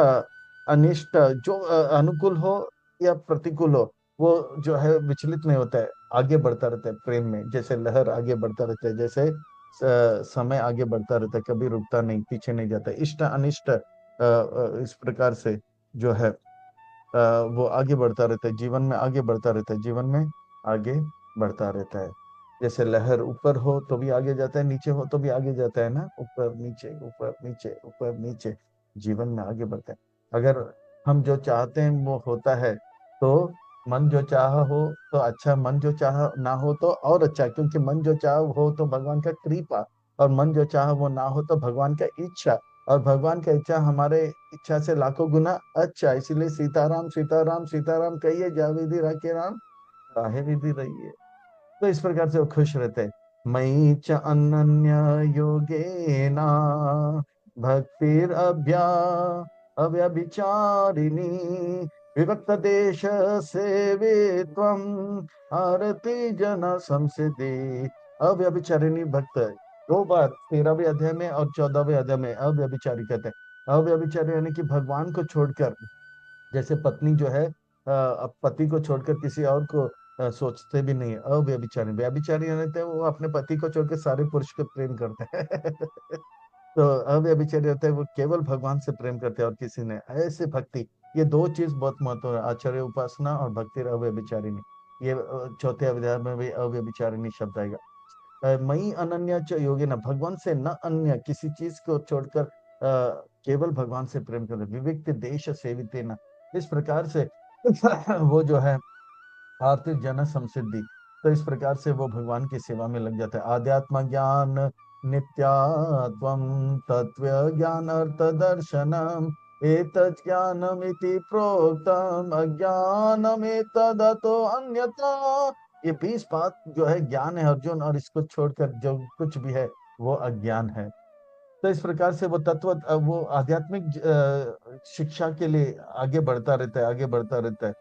अनिष्ट जो अनुकूल हो या प्रतिकूल हो, वो जो है विचलित नहीं होता है, आगे बढ़ता रहता है प्रेम में। जैसे लहर आगे बढ़ता रहता है, जैसे समय आगे बढ़ता रहता है, कभी रुकता नहीं, पीछे नहीं जाता। इष्ट अनिष्ट इस प्रकार से जो है वो आगे बढ़ता रहता है, जीवन में आगे बढ़ता रहता है, जीवन में आगे बढ़ता रहता है। जैसे लहर ऊपर हो तो भी आगे जाता है, नीचे हो तो भी आगे जाता है ना, ऊपर नीचे ऊपर नीचे ऊपर नीचे, जीवन में आगे बढ़ता है। अगर हम जो चाहते हैं वो होता है तो मन जो चाह हो तो अच्छा, मन जो चाह ना हो तो और अच्छा, क्योंकि मन जो चाह हो तो भगवान का कृपा, और मन जो चाह वो ना हो तो भगवान का इच्छा, और भगवान का इच्छा हमारे इच्छा से लाखों गुना अच्छा। इसीलिए सीताराम सीताराम सीताराम कहिए, जा विधि राखे राम, काहे विधि रहिए। तो इस प्रकार से वो खुश रहते हैं। मयि च अनन्य योगेना भक्तिर अव्यभिचारिणी विभक्त देश सेवित्वम आरति जन संसिद्धि। अव्यभिचारिणी भक्त, दो बार 13वें अध्याय में और 14वें अध्याय में अव्यभिचारी कहते हैं। अव्यभिचारी यानी कि भगवान को छोड़कर, जैसे पत्नी जो है अब पति को छोड़कर किसी और को सोचते भी नहीं है। अव्यभिचारी, व्यभिचारी रहते हैं वो अपने पति को छोड़कर सारे पुरुष को प्रेम करते हैं। तो अव्यभिचारी रहते हैं वो केवल भगवान से प्रेम करते हैं और किसी ने ऐसे भक्ति। ये दो चीज बहुत महत्व है, आचार्य उपासना और भक्ति अव्यभिचारिणी। ये चौथे अध्याय में भी अव्यभिचारिणी शब्द आएगा। मई अनन्य च योगी न, भगवान से न अन्य किसी चीज को छोड़कर केवल भगवान से प्रेम कर, विविक्त देश सेवित न। इस प्रकार से वो जो है आर्थिक जन समृद्धि। तो इस प्रकार से वो भगवान की सेवा में लग जाता है। आध्यात्म ज्ञान नित्यात्वम तत्व ज्ञान अर्थ दर्शनम एतत् ज्ञानमिति प्रोक्तम अज्ञानम एतदतो अन्यथा। ये 20 बात जो है ज्ञान है अर्जुन, और इसको छोड़कर जो कुछ भी है वो अज्ञान है। तो इस प्रकार से वो तत्व वो आध्यात्मिक शिक्षा के लिए आगे बढ़ता रहता है, आगे बढ़ता रहता है।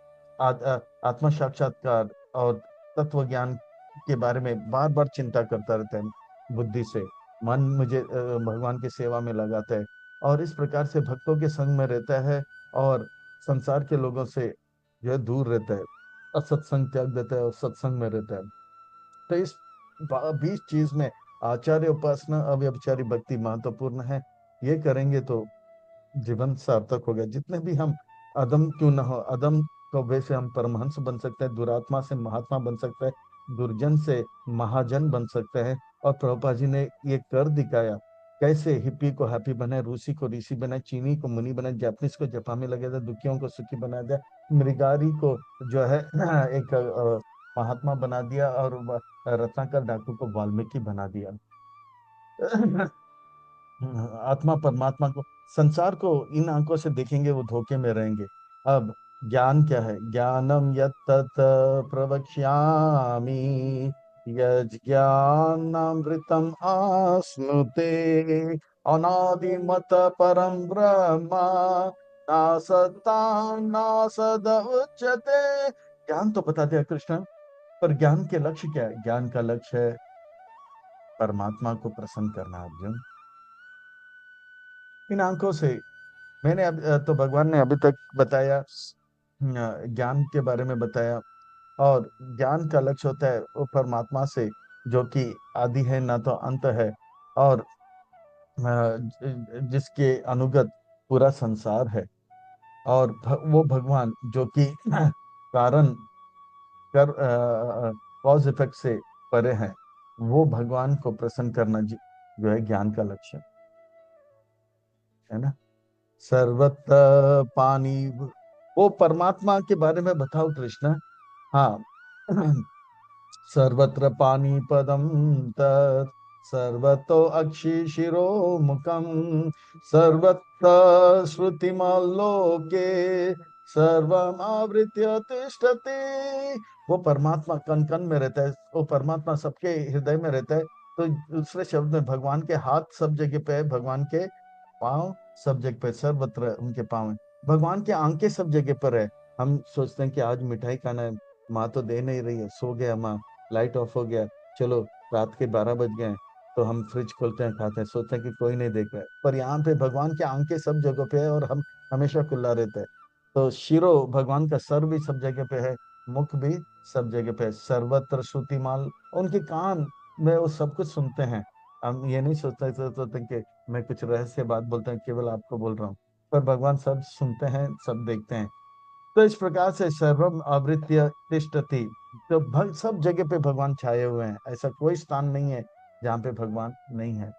आत्म साक्षात्कार और तत्व ज्ञान के बारे में बार बार चिंता करता रहता है बुद्धि से। मन मुझे भगवान की सेवा में लगाता है, और इस प्रकार से भक्तों के संग में रहता है, और संसार के लोगों से जो है दूर रहता है, असत्संग त्याग देता है और सत्संग में रहता है। तो इस 20 चीज में आचार्य उपासना अव्यभिचारी भक्ति महत्वपूर्ण है। ये करेंगे तो जीवन सार्थक हो गया। जितने भी हम अदम क्यों ना हो, अदम कौवे से हम परमहंस बन सकते हैं, दुरात्मा से महात्मा बन सकते हैं, दुर्जन से महाजन बन सकते हैं, और प्रभुपाद जी ने ये कर दिखाया कैसे हिप्पी को हैप्पी बनाए, रूसी को ऋषि बनाए, चीनी को मुनि बनाए, जापानीज को जापान में लगे थे, दुखियों को सुखी बना दिया, मृगारी को जो है एक महात्मा बना दिया, और रत्नाकर डाकू को वाल्मीकि बना दिया। आत्मा परमात्मा को, संसार को इन आंखों से देखेंगे वो धोखे में रहेंगे। अब ज्ञान क्या है? ज्ञानम यत्तत् प्रवक्ष्यामि यज्ञानामृतम आस्नुते अनादिमत परम ब्रह्म ना सत्ता ना सद उच्यते। ज्ञान तो बता दिया कृष्ण, पर ज्ञान के लक्ष्य क्या है? ज्ञान का लक्ष्य है परमात्मा को प्रसन्न करना अर्जुन। इन आंखों से मैंने तो भगवान ने अभी तक बताया, ज्ञान के बारे में बताया। और ज्ञान का लक्ष्य होता है वो परमात्मा से, जो कि आदि है ना तो अंत है, और जिसके अनुगत पूरा संसार है। और वो भगवान जो कि कारण कर कॉज इफेक्ट से परे हैं, वो भगवान को प्रसन्न करना जो है ज्ञान का लक्ष्य है ना। सर्वत्र पानी, वो परमात्मा के बारे में बताओ कृष्ण। हाँ। सर्वत्र पानी पदम तत् सर्वतो अक्षि शिरो मुखम सर्वत्र श्रुतिमल्लोके सर्वम आवृत्य तिष्ठति। वो परमात्मा कण कण में रहता है, वो परमात्मा सबके हृदय में रहता है। तो दूसरे शब्द में भगवान के हाथ सब जगह पे है, भगवान के पांव सब जगह पे, सर्वत्र उनके पांव है। भगवान की आंखें सब जगह पर है। हम सोचते हैं कि आज मिठाई खाना है, माँ तो दे नहीं रही है, सो गया माँ, लाइट ऑफ हो गया, चलो रात के 12 बज गए हैं, तो हम फ्रिज खोलते हैं, खाते हैं, सोचते हैं कि कोई नहीं देख रहा है। पर यहाँ पे भगवान की आंखें सब जगह पे है, और हम हमेशा खुला रहता है। तो शिरो, भगवान का सर भी सब जगह पे है, मुख भी सब जगह पे है, सर्वत्र श्रुतिमाल, उनके कान में वो सब कुछ सुनते हैं। हम ये नहीं सोचते कि मैं कुछ रहस्य बात बोलता हूँ, केवल आपको बोल रहा हूँ, पर भगवान सब सुनते हैं, सब देखते हैं। तो इस प्रकार से सर्वम आवृत्य तिष्ठति, तो सब जगह पे भगवान छाए हुए हैं, ऐसा कोई स्थान नहीं है जहाँ पे भगवान नहीं है।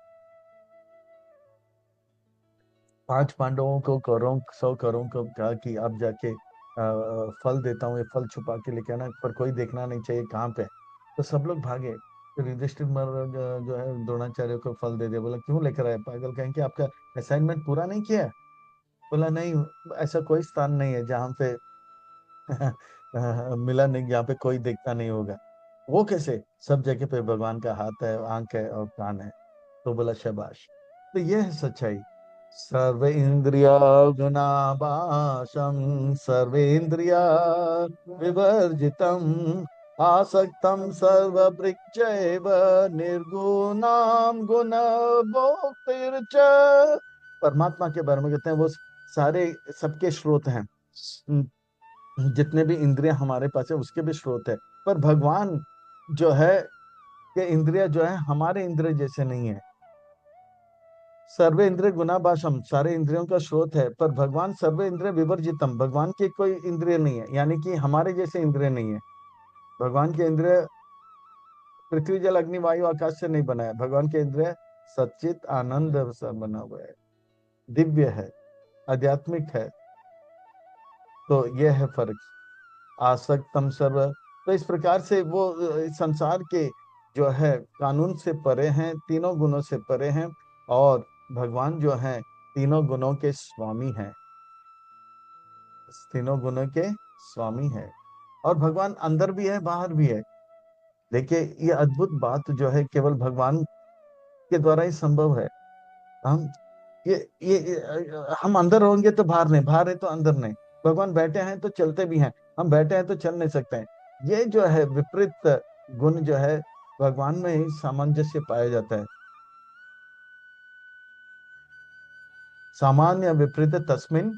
5 पांडवों को कौरवों 100 कौरवों को कहा कि आप जाके फल देता हूँ, ये फल छुपा के लेके आना, पर कोई देखना नहीं चाहिए कहाँ पे। तो सब लोग भागे, तो युधिष्ठिर जो है द्रोणाचार्य को फल दे दिया। बोला क्यों लेकर आए? पागल कहें कि आपका असाइनमेंट पूरा नहीं किया है? बोला नहीं, ऐसा कोई स्थान नहीं है जहाँ पे मिला नहीं, यहाँ पे कोई देखता नहीं होगा। वो कैसे? सब जगह पे भगवान का हाथ है, आंख है और कान है। तो बोला शाबाश। तो ये है सच्चाई। सर्व इंद्रिया गुणाभासम सर्वेन्द्रिया विवर्जितम आसक्तम सर्वभृक्षैव निर्गुणाम गुण भोक्तिर्च। परमात्मा के बारे में कहते हैं वो सारे सबके स्रोत हैं। जितने भी इंद्रियां हमारे पास है उसके भी स्रोत है। पर भगवान जो है, ये इंद्रिया जो है हमारे इंद्रिय जैसे नहीं है। सर्वे इंद्रिय गुणाभाषम, सारे इंद्रियों का स्रोत है, पर भगवान सर्वे इंद्रिय विवर्जितम, भगवान की कोई इंद्रिय नहीं है, यानी कि हमारे जैसे इंद्रिय नहीं है। भगवान के इंद्रिय पृथ्वी जल अग्नि वायु आकाश से नहीं बना है। भगवान के इंद्रिय सच्चित आनंद से बना हुआ है, दिव्य है, आध्यात्मिक है। तो यह है फर्क। आसक्तम सर्व, तो इस प्रकार से वो संसार के जो है कानून से परे हैं, तीनों गुणों से परे हैं। और भगवान जो हैं तीनों गुणों के स्वामी हैं, तीनों गुणों के स्वामी है। और भगवान अंदर भी है, बाहर भी है। देखिए ये अद्भुत बात जो है केवल भगवान के द्वारा ही संभव है। हम हम अंदर होंगे तो बाहर नहीं, बाहर है तो अंदर नहीं। भगवान बैठे हैं तो चलते भी हैं, हम बैठे हैं तो चल नहीं सकते हैं। ये जो है विपरीत गुण जो है भगवान में ही सामंजस्य पाया जाता है। सामान्य विपरीत तस्मिन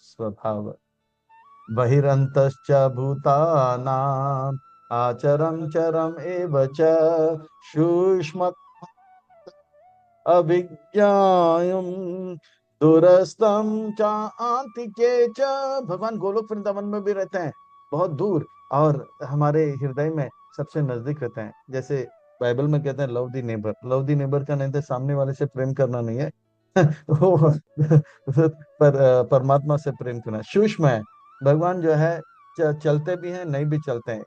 स्वभाव बहिरंतश्च भूतानां आचरम चरम एव च सूक्ष्म अभिज्ञायम दूरस्थम चान्तिके च। भगवान गोलोक वृंदावन में भी रहते हैं, बहुत दूर, और हमारे हृदय में सबसे नजदीक रहते हैं। जैसे बाइबल में कहते हैं love the neighbour, love the neighbour का नहीं तो सामने वाले से प्रेम करना नहीं है। वो परमात्मा से प्रेम करना सूक्ष्म है। भगवान जो है चलते भी हैं, नहीं भी चलते हैं।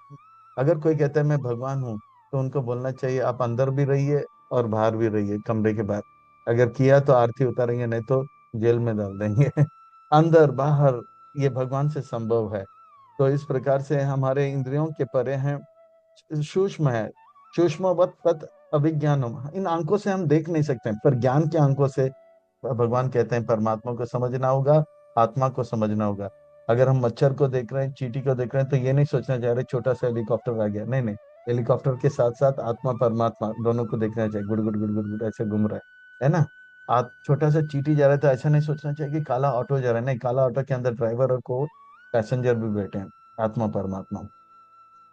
अगर कोई कहता है मैं भगवान हूँ, तो उनको बोलना चाहिए आप अंदर भी रहिए और बाहर भी रहिए कमरे के बाहर। अगर किया तो आरती उतारेंगे, नहीं तो जेल में डाल देंगे। अंदर बाहर ये भगवान से संभव है। तो इस प्रकार से हमारे इंद्रियों के परे हैं, सूक्ष्म है। सूक्ष्मवत तत् अभिज्ञानम, इन आंखों से हम देख नहीं सकते, पर ज्ञान के आंखों से भगवान कहते हैं परमात्मा को समझना होगा, आत्मा को समझना होगा। अगर हम मच्छर को देख रहे हैं, चींटी को देख रहे हैं, तो ये नहीं सोचना चाह रहे छोटा सा हेलीकॉप्टर आ गया, नहीं नहीं। हेलीकॉप्टर के साथ साथ आत्मा परमात्मा दोनों को देखना चाहिए, गुड़ गुड़ गुड़ गुड़ गुड़ ऐसे घूम रहा है ना। आप छोटा सा चींटी जा रहा है तो ऐसा नहीं सोचना चाहिए कि काला ऑटो जा रहा है, नहीं, काला ऑटो के अंदर ड्राइवर और को पैसेंजर भी बैठे हैं, आत्मा परमात्मा।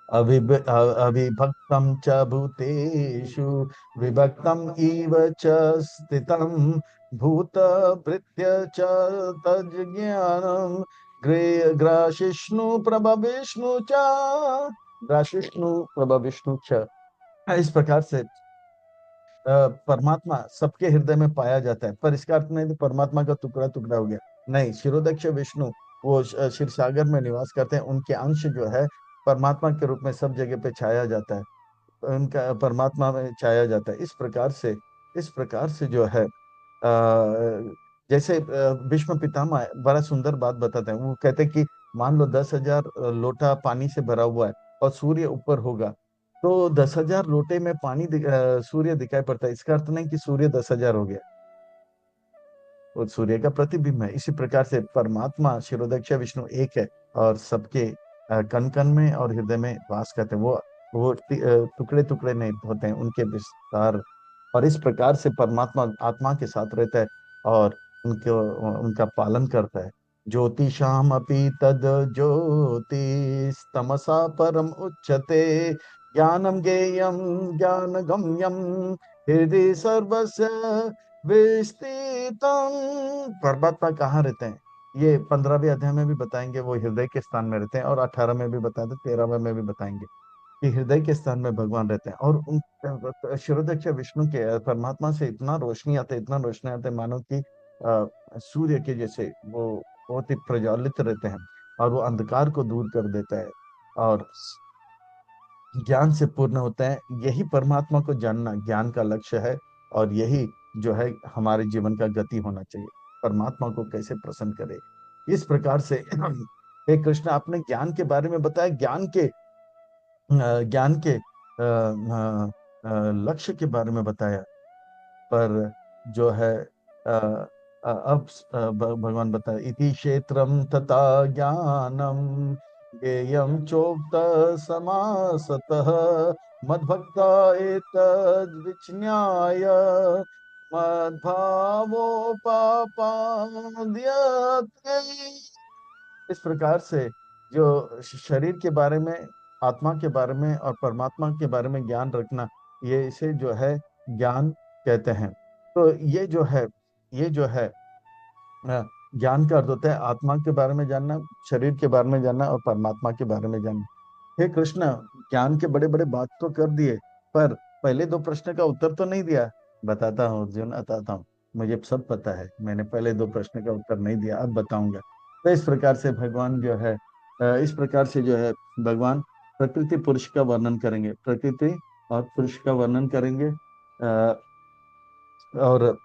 अविभक्तं च भूतेषु विभक्तम् इव च स्थितं भूतभृत्य च तज्ज्ञानं ग्रासिष्णु प्रभविष्णु च, ग्रासिष्णु प्रभविष्णु च। इस प्रकार से परमात्मा सबके हृदय में पाया जाता है, पर इसका अर्थ नहीं तो परमात्मा का टुकड़ा टुकड़ा हो गया, नहीं। शिरोदक्ष विष्णु वो क्षीर सागर में निवास करते हैं, उनके अंश जो है परमात्मा के रूप में सब जगह पे छाया जाता है, उनका परमात्मा में छाया जाता है। इस प्रकार से जो है जैसे भीष्म पितामह बड़ा सुंदर बात बताते हैं। वो कहते हैं कि मान लो 10,000 लोटा पानी से भरा हुआ है और सूर्य ऊपर होगा, तो 10,000 लोटे में सूर्य दिखाई पड़ता है, इसका अर्थ नहीं कि सूर्य 10,000 हो गया, वो सूर्य का प्रतिबिंब है। इसी प्रकार से परमात्मा शिरोदक्ष विष्णु एक है, और सबके कण कण में और हृदय में वास करते हैं। वो टुकड़े टुकड़े नहीं होते हैं, उनके विस्तार। और इस प्रकार से परमात्मा आत्मा के साथ रहता है और उनके उनका पालन करता है। ज्योतिषाम अपि तद ज्योतिस्तमसा परम उच्यते, ज्ञानम ज्ञेयम ज्ञान गम्यम हृदय सर्वस्य विस्तितम। परमात्मा कहाँ रहते हैं, ये 15वें अध्याय में भी बताएंगे, वो हृदय के स्थान में रहते हैं, और 18 में भी बताते, 13वें में भी बताएंगे कि हृदय के स्थान में भगवान रहते हैं। और उन शिरोदक्ष विष्णु के परमात्मा से इतना रोशनी आते, इतना रोशनी आते, मानो कि सूर्य के जैसे वो बहुत ही प्रज्वलित रहते हैं, और वो अंधकार को दूर कर देता है और ज्ञान से पूर्ण होते हैं। यही परमात्मा को जानना ज्ञान का लक्ष्य है, और यही जो है हमारे जीवन का गति होना चाहिए। परमात्मा को कैसे प्रसन्न करे, इस प्रकार से हे कृष्ण, आपने ज्ञान के बारे में बताया, ज्ञान के लक्ष्य के बारे में बताया। पर जो है अब भगवान बताए, इति क्षेत्रम तथा ज्ञानम ज्ञेयं चोक्त समासतः मद्भक्ता एतद् विज्ञाय मद्भावोपापाद्यते। इस प्रकार से जो शरीर के बारे में, आत्मा के बारे में और परमात्मा के बारे में ज्ञान रखना, ये इसे जो है ज्ञान कहते हैं। तो ये जो है ज्ञान का अर्थ होता है आत्मा के बारे में जानना, शरीर के बारे में जानना और परमात्मा के बारे में जानना। हे कृष्ण, ज्ञान के बड़े बड़े बात तो कर दिए, पर पहले दो प्रश्न का उत्तर तो नहीं दिया। बताता हूँ अर्जुन, बताता हूँ, मुझे सब पता है, मैंने पहले दो प्रश्न का उत्तर नहीं दिया, अब बताऊंगा। तो इस प्रकार से भगवान जो है इस प्रकार से जो है भगवान प्रकृति पुरुष का वर्णन करेंगे, प्रकृति और पुरुष का वर्णन करेंगे। और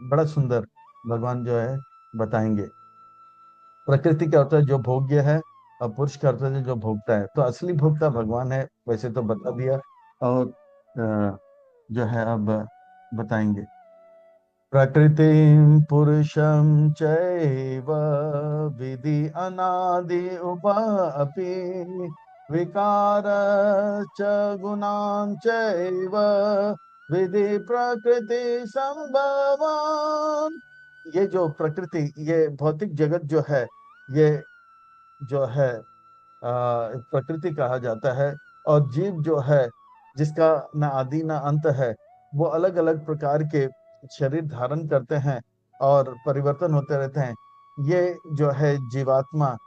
बड़ा सुंदर भगवान जो है बताएंगे। प्रकृति का अर्थ है जो भोग्य है, और पुरुष का अर्थ है जो भोगता है। तो असली भोक्ता भगवान है, वैसे तो बता दिया। और जो है अब बताएंगे, प्रकृतिं पुरुषं चैव विधि अनादि उभापि विकार च गुणां चैव विधि प्रकृति संभवान। ये जो प्रकृति, ये भौतिक जगत जो है, ये जो है प्रकृति कहा जाता है। और जीव जो है, जिसका ना आदि ना अंत है, वो अलग अलग प्रकार के शरीर धारण करते हैं और परिवर्तन होते रहते हैं। ये जो है जीवात्मा,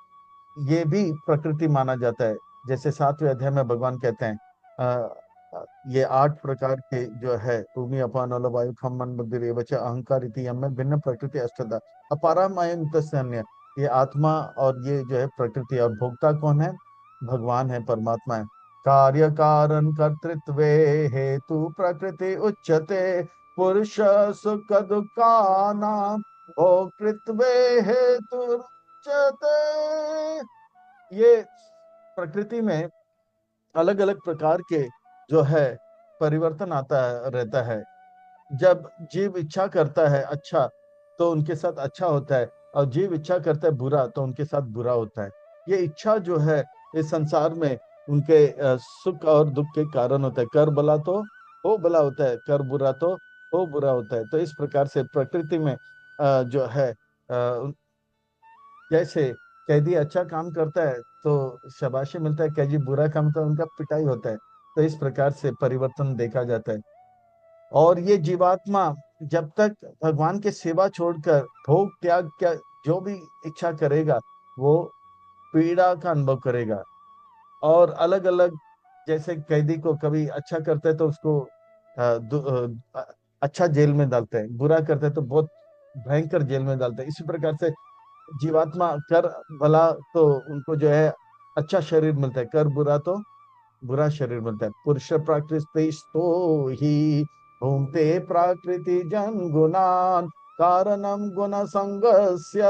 ये भी प्रकृति माना जाता है। जैसे 7वें अध्याय में भगवान कहते हैं ये 8 प्रकार के जो है भूमि अपान नल वायु खम मन बुद्धि रेव च अहंकार इति यम में भिन्न प्रकृति अष्टधा अपारामयम तस्न्य। ये आत्मा और ये जो है प्रकृति, और भोक्ता कौन है? भगवान है, परमात्मा है। कार्य कारण कर्तृत्व हेतु प्रकृति उच्यते, पुरुष सुख दुखानाम भोक्तृत्व हेतु उच्यते। ये प्रकृति में अलग अलग प्रकार के जो है परिवर्तन आता है, रहता है। जब जीव इच्छा करता है अच्छा, तो उनके साथ अच्छा होता है, और जीव इच्छा करता है बुरा, तो उनके साथ बुरा होता है। ये इच्छा जो है इस संसार में उनके सुख और दुख के कारण होता है। कर भला तो हो भला होता है, कर बुरा तो हो बुरा होता है। तो इस प्रकार से प्रकृति में जो है जैसे कैदी अच्छा काम करता है तो शाबाशी मिलता है, कैदी बुरा काम करता है उनका पिटाई होता है। तो इस प्रकार से परिवर्तन देखा जाता है। और ये जीवात्मा जब तक भगवान के सेवा छोड़कर भोग त्याग क्या जो भी इच्छा करेगा, वो पीड़ा का अनुभव करेगा। और अलग अलग, जैसे कैदी को कभी अच्छा करता है तो उसको अच्छा जेल में डालते हैं, बुरा करता है तो बहुत भयंकर जेल में डालते हैं। इसी प्रकार से जीवात्मा कर भला तो उनको जो है अच्छा शरीर मिलता है, कर बुरा तो बुरा शरीर मिलता है। पुरुष प्रकृति तो ही भूमते प्रकृति जन गुणान कारणम गुण संगस्य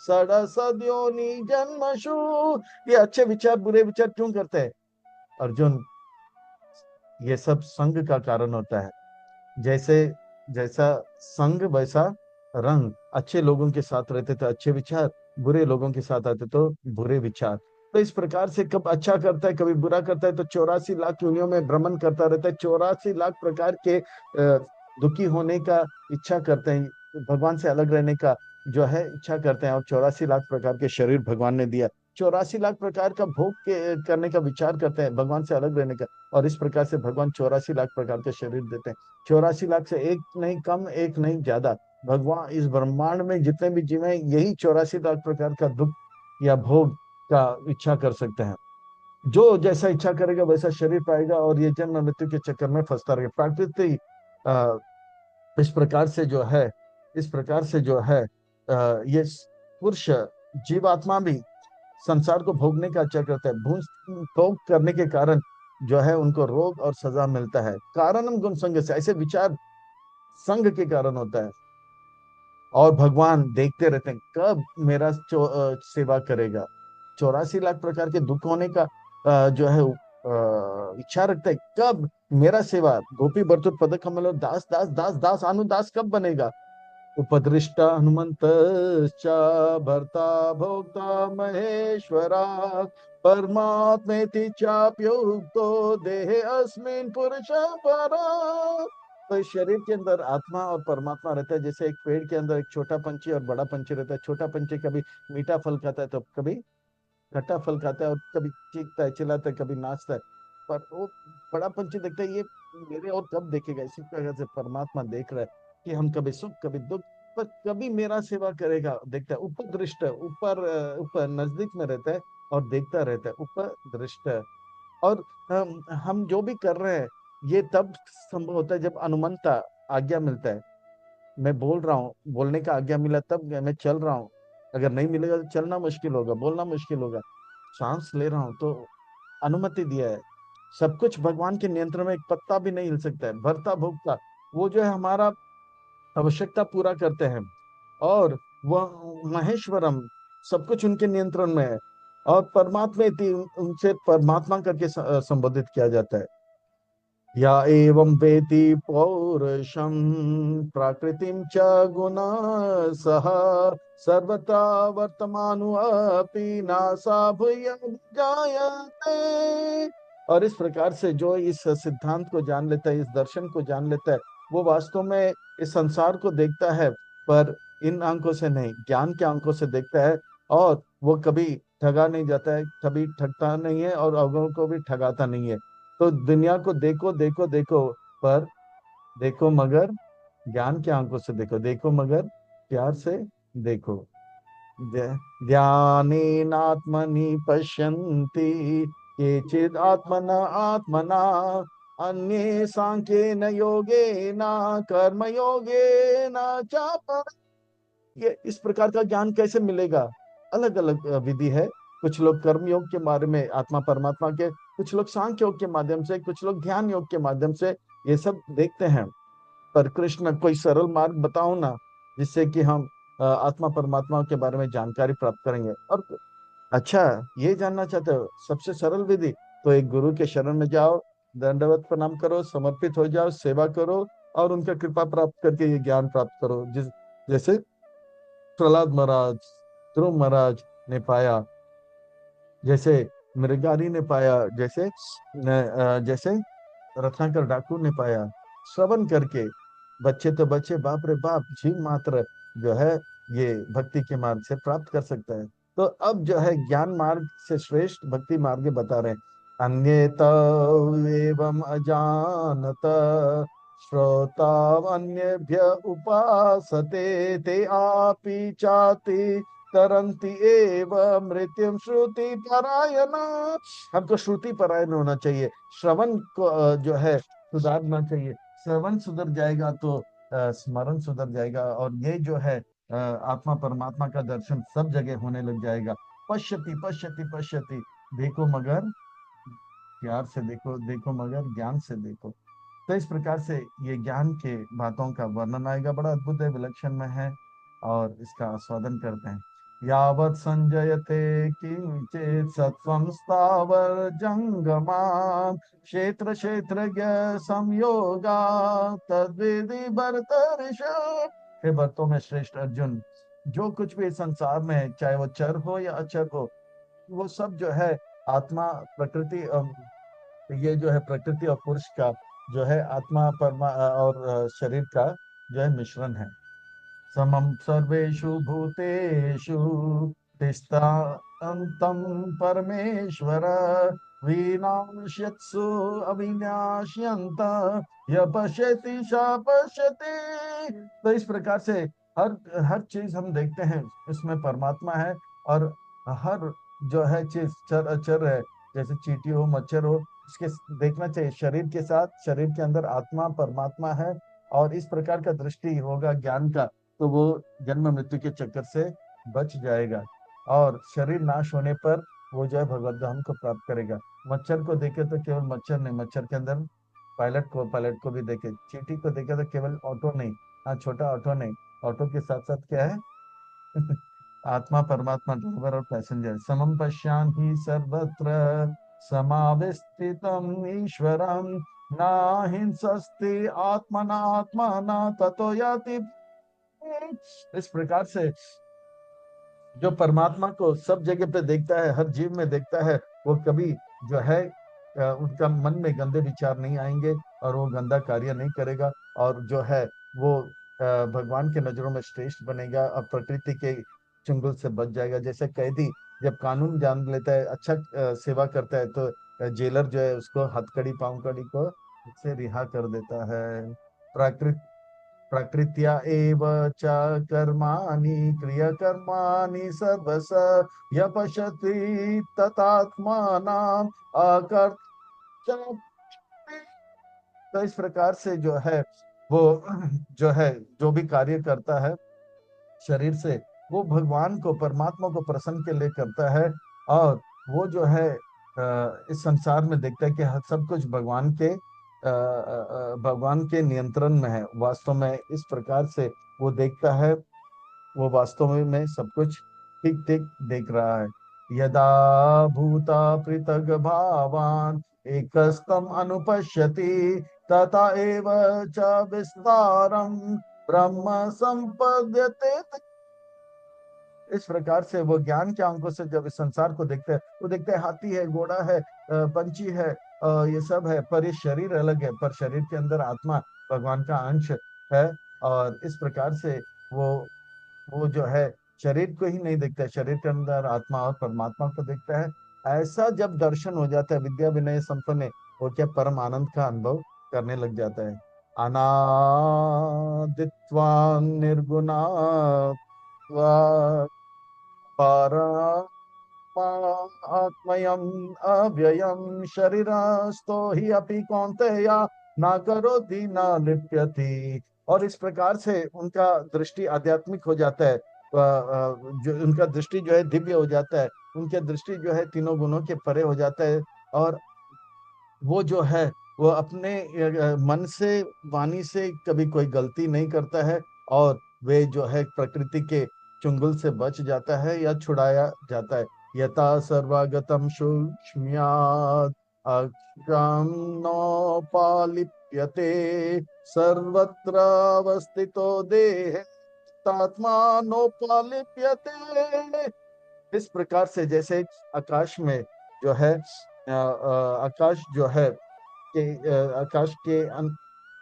सदसद्योनि जन्मशु। ये अच्छे विचार बुरे विचार क्यों करते हैं अर्जुन? ये सब संग का कारण होता है। जैसे जैसा संग वैसा रंग। अच्छे लोगों के साथ रहते तो अच्छे विचार, बुरे लोगों के साथ आते तो बुरे विचार। तो इस प्रकार से कब अच्छा करता है कभी बुरा करता है, तो 84 लाख योनियों में भ्रमण करता रहता है। 84 लाख प्रकार के दुखी होने का इच्छा करते हैं, भगवान से अलग रहने का जो है इच्छा करते हैं। और 84 लाख प्रकार के शरीर भगवान ने दिया, 84 लाख प्रकार का भोग करने का विचार करते हैं भगवान से अलग रहने का। और इस प्रकार से भगवान 84 लाख प्रकार के शरीर देते हैं। 84 लाख से एक नहीं कम, एक नहीं ज्यादा। भगवान इस ब्रह्मांड में जितने भी जीव हैं, यही 84 लाख प्रकार का दुख या भोग का इच्छा कर सकते हैं। जो जैसा इच्छा करेगा वैसा शरीर पाएगा, और ये जन्म मृत्यु के चक्कर में फंसता रहेगा। प्रकृति अ, इस प्रकार से जो है इस प्रकार से जो है ये पुरुष जीवात्मा भी संसार को भोगने का इच्छा करता है। भोग करने के कारण जो है उनको रोग और सजा मिलता है। कारणम गुण संग से, ऐसे विचार संग के कारण होता है। और भगवान देखते रहते हैं कब मेरा सेवा करेगा। 84 लाख प्रकार के दुख होने का जो है इच्छा रखता है, कब मेरा सेवा गोपी बर्तुर पद कमल और दास दास दास दास अनुदास कब बनेगा। उपदृष्टा हनुमंत भर्ता भोक्ता महेश्वरा परमात्मेति चाप्युक्तो देहे अस्मिन् पुरुष परा। तो इस शरीर के अंदर आत्मा और परमात्मा रहता है। जैसे एक पेड़ के अंदर एक छोटा पंछी और बड़ा पंछी रहता है। छोटा पंछी कभी मीठा फल खाता है तो कभी खट्टा फल खाता है, और कभी चीखता है चिल्लाता है, कभी नाचता है। पर वो बड़ा पंछी देखता है ये मेरे और कब देखेगा। इसी प्रकार से परमात्मा देख रहा है कि हम कभी सुख कभी दुख, पर कभी मेरा सेवा करेगा। देखता है ऊपर दृष्ट, ऊपर ऊपर नजदीक में रहता है और देखता रहता है ऊपर दृष्ट। और हम जो भी कर रहे हैं ये तब संभव होता है जब अनुमंता आज्ञा मिलता है। मैं बोल रहा हूँ, बोलने का आज्ञा मिला तब मैं चल रहा हूँ। अगर नहीं मिलेगा तो चलना मुश्किल होगा, बोलना मुश्किल होगा। सांस ले रहा हूँ तो अनुमति दिया है। सब कुछ भगवान के नियंत्रण में, एक पत्ता भी नहीं हिल सकता है। भरता भोगता वो जो है हमारा आवश्यकता पूरा करते हैं। और वह महेश्वरम, सब कुछ उनके नियंत्रण में है। और परमात्मा उनसे परमात्मा करके संबोधित किया जाता है। या एवं वेति पौरुषम प्रकृतिम च गुना सह सर्वथा वर्तमानो अपि नासा भूयं जायते। और इस प्रकार से जो इस सिद्धांत को जान लेता है, इस दर्शन को जान लेता है, वो वास्तव में इस संसार को देखता है, पर इन आंखों से नहीं, ज्ञान के आंखों से देखता है। और वो कभी ठगा नहीं जाता है, कभी ठगता नहीं है, और अवगुणों को भी ठगाता नहीं है। तो दुनिया को देखो देखो देखो, पर देखो मगर ज्ञान के आंखों से देखो, देखो मगर प्यार से देखो। ध्यानेनात्मनि पश्यन्ति केचित् आत्मना आत्मना अन्ये सांख्येन योगेन कर्मयोगेन च। ये इस प्रकार का ज्ञान कैसे मिलेगा? अलग अलग विधि है। कुछ लोग कर्म योग के बारे में, आत्मा परमात्मा के, कुछ लोग सांख्य योग के माध्यम से, कुछ लोग ध्यान योग के माध्यम से ये सब देखते हैं। पर कृष्ण कोई सरल मार्ग बताओ ना, जिससे कि हम आत्मा परमात्मा के बारे में जानकारी प्राप्त करेंगे। और अच्छा, ये जानना चाहते हो सबसे सरल विधि? तो एक गुरु के शरण में जाओ, दंडवत प्रणाम करो, समर्पित हो जाओ, सेवा करो और उनका कृपा प्राप्त करके ये ज्ञान प्राप्त करो। जैसे प्रहलाद महाराज, ध्रुव महाराज ने पाया, जैसे मृगारी ने पाया, जैसे रत्नाकर डाकू ने पाया, श्रवण करके। बच्चे तो बच्चे, बाप रे बाप, जीव मात्र जो है ये भक्ति के मार्ग से प्राप्त कर सकता है। तो अब जो है ज्ञान मार्ग से श्रेष्ठ भक्ति मार्ग बता रहे हैं। अन्ये एवं अजानत श्रोता अन्येभ्य उपासते ते आपि चाति तरंती एव मृत्युम श्रुति परायणा। हमको श्रुति परायण होना चाहिए। श्रवण को जो है सुधारना चाहिए। श्रवण सुधर जाएगा तो स्मरण सुधर जाएगा, और ये जो है आत्मा परमात्मा का दर्शन सब जगह होने लग जाएगा। पश्यति पश्यति पश्यति, देखो मगर प्यार से देखो, देखो मगर ज्ञान से देखो। तो इस प्रकार से ये ज्ञान के बातों का वर्णन आएगा, बड़ा अद्भुत है, विलक्षण में है, और इसका आस्वादन करते हैं। यावत् संजयते किंचित सत्वं स्थावर जंगमा क्षेत्र क्षेत्रज्ञ संयोगा तद्विधि भरतर्षभ। हे भरतों में श्रेष्ठ अर्जुन, जो कुछ भी संसार में है, चाहे वो चर हो या अचर हो, वो सब जो है आत्मा प्रकृति, ये जो है प्रकृति और पुरुष का जो है आत्मा परमा और शरीर का जो है मिश्रण है। समम सर्वेषु भूतेषु तिष्ठन्तं परमेश्वर विनाश्यत्सु अविनाश्यन्त य पश्यति स पश्यति। तो इस प्रकार से हर हर चीज हम देखते हैं इसमें परमात्मा है, और हर जो है चीज चर अचर है, जैसे चींटी हो, मच्छर हो, इसके देखना चाहिए शरीर के साथ, शरीर के अंदर आत्मा परमात्मा है। और इस प्रकार का दृष्टि होगा ज्ञान का, तो वो जन्म मृत्यु के चक्कर से बच जाएगा, और शरीर नाश होने पर वो जो है भगवत धाम को प्राप्त करेगा। मच्छर को देखे तो केवल मच्छर नहीं, मच्छर के अंदर पायलट को भी देखे। चींटी को देखे तो केवल ऑटो नहीं, हाँ छोटा ऑटो नहीं, ऑटो के साथ साथ क्या है आत्मा परमात्मा, ड्राइवर और पैसेंजर। समम पश्यामि सर्वत्र समाविस्थितम ईश्वरम नाहिंसस्ति आत्मना ततो याति। इस प्रकार से जो परमात्मा को सब जगह पे देखता है, हर जीव में देखता है, वो कभी जो है उनका मन में गंदे विचार नहीं आएंगे, और वो गंदा कार्य नहीं करेगा, और जो है वो भगवान के नजरों में श्रेष्ठ बनेगा, और प्रकृति के चुंगल से बच जाएगा। जैसे कैदी जब कानून जान लेता है, अच्छा सेवा करता है, तो जेलर जो है उसको हथकड़ी पांवकड़ी को से रिहा कर देता है। प्राकृत प्रकृत्या एव च कर्माणि क्रियकर्माणि सर्वश य पश्यति तथात्मानं अकर्तृ। तो इस प्रकार से जो है वो जो है जो भी कार्य करता है शरीर से, वो भगवान को, परमात्मा को प्रसन्न के लिए करता है। और वो जो है इस संसार में देखता है कि सब कुछ भगवान के नियंत्रण में है। वास्तव में इस प्रकार से वो देखता है, वो वास्तव में सब कुछ ठीक ठीक देख रहा है। यदा भूता पृथग भावान एकस्तम अनुपश्यति तथा एव च विस्तारम ब्रह्म संपद्यते। इस प्रकार से वो ज्ञान के आंखों से जब इस संसार को देखते हैं, वो देखते हैं हाथी है, घोड़ा है, पंछी है, ये सब है, पर ये शरीर अलग है, पर शरीर के अंदर आत्मा भगवान का अंश है। और इस प्रकार से वो वो जो है शरीर को ही नहीं देखता है, शरीर के अंदर आत्मा और परमात्मा को देखता है। ऐसा जब दर्शन हो जाता है विद्या विनय संपन्न, वो क्या परम आनंद का अनुभव करने लग जाता है। अनादित्वा निर्गुणा पारा आत्मयम अव्ययम शरीरस्थो ही अपि कौन्तेय ना करोति न लिप्यति। और इस प्रकार से उनका दृष्टि आध्यात्मिक हो जाता है, जो उनका दृष्टि जो है दिव्य हो जाता है, उनके दृष्टि जो है तीनों गुणों के परे हो जाता है। और वो जो है वो अपने मन से वाणी से कभी कोई गलती नहीं करता है, और वे जो है प्रकृति के चुंगल से बच जाता है या छुड़ाया जाता है। यथा सर्वागतम सूक्ष्म्यात् अक्षरं नोपलिप्यते सर्वत्र अवस्थितो देहे तात्मा नोपलिप्यते। इस प्रकार से जैसे आकाश में जो है आकाश जो है आकाश के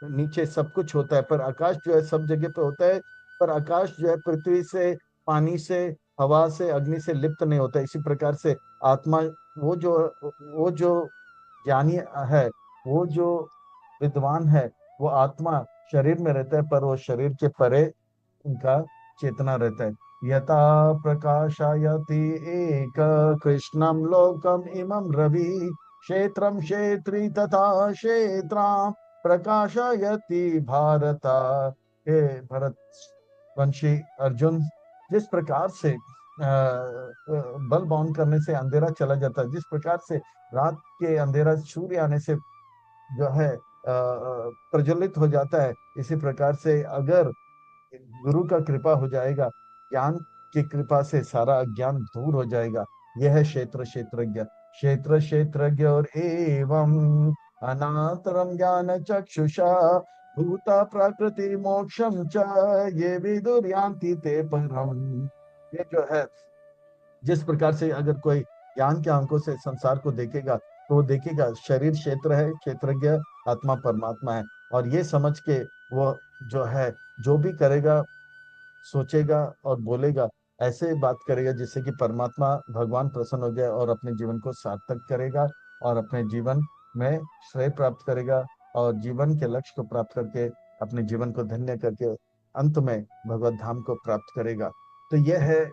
नीचे सब कुछ होता है, पर आकाश जो है सब जगह पे होता है, पर आकाश जो है पृथ्वी से, पानी से, हवा से, अग्नि से लिप्त नहीं होता। इसी प्रकार से आत्मा, वो जो वो जो ज्ञानी है, वो जो विद्वान है, वो आत्मा शरीर में रहता है, पर वो शरीर के परे उनका चेतना रहता है। यथा प्रकाशयति एक कृष्णम लोकम इमं रवि क्षेत्रम क्षेत्री तथा क्षेत्रां प्रकाशयति भारत। हे भरत वंशी अर्जुन, जिस प्रकार से बल बाउंड करने से अंधेरा चला जाता है, जिस प्रकार से रात के अंधेरा सूर्य आने से जो है प्रज्वलित हो जाता है, इसी प्रकार से अगर गुरु का कृपा हो जाएगा, ज्ञान की कृपा से सारा अज्ञान दूर हो जाएगा। यह है क्षेत्र क्षेत्रज्ञ। क्षेत्र क्षेत्रज्ञ और एवं अनातरम ज्ञान चक्षुषा भूत प्रकृति मोक्षम च ये विदुर्यान्ति ते परम। ये जो है, जिस प्रकार से अगर कोई ज्ञान के अंकों से संसार को देखेगा, तो वो देखेगा शरीर क्षेत्र है, क्षेत्रज्ञ आत्मा परमात्मा है। और ये समझ के वो जो है जो भी करेगा, सोचेगा और बोलेगा, ऐसे बात करेगा जिससे कि परमात्मा भगवान प्रसन्न हो जाए और अपने जीवन को सार्थक करेगा, और अपने जीवन में श्रेय प्राप्त करेगा, और जीवन के लक्ष्य को प्राप्त करके अपने जीवन को धन्य करके अंत में भगवत धाम को प्राप्त करेगा। तो यह है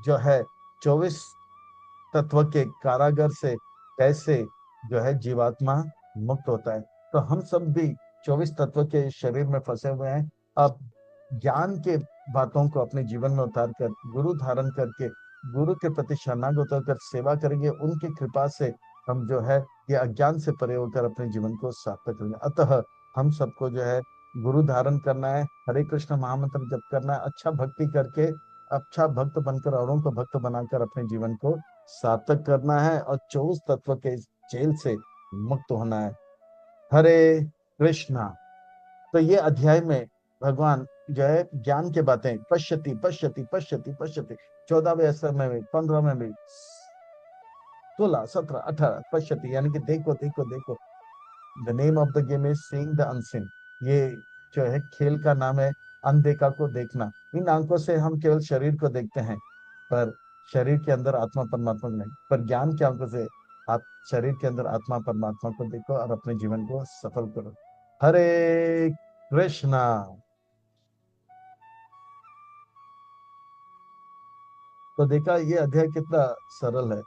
जो है 24 तत्व के कारागर से कैसे जो है जीवात्मा मुक्त होता है। तो हम सब भी 24 तत्व के शरीर में फंसे हुए हैं। अब ज्ञान के बातों को अपने जीवन में उतार कर गुरु धारण करके गुरु के प्रति शरणागत होकर सेवा करेंगे, उनकी कृपा से हम जो है ये अज्ञान से परे होकर अपने जीवन को सार्थक करेंगे। अतः हम सबको जो है गुरु धारण करना है, हरे कृष्ण महामंत्र जप करना है, अच्छा भक्ति करके अच्छा भक्त बनकर औरों को भक्त बनाकर अपने जीवन को सार्थक करना है, और 24 तत्व के जेल से मुक्त होना है। हरे कृष्णा। तो ये अध्याय में भगवान जो है ज्ञान के बातें पश्यति पश्यति पश्यति पश्यति, 14वें असर में भी, 15 में भी, 16, 17, 18 पश्यति, यानी कि देखो देखो देखो। The name of the game is seeing the unseen. ये जो है खेल का नाम है अनदेखा को देखना। इन आंखों से हम केवल शरीर को देखते हैं, पर शरीर के अंदर आत्मा परमात्मा को नहीं। पर ज्ञान की आंखों से आप शरीर के अंदर आत्मा परमात्मा को देखो और अपने जीवन को सफल करो। हरे कृष्णा। तो देखा ये अध्याय कितना सरल है।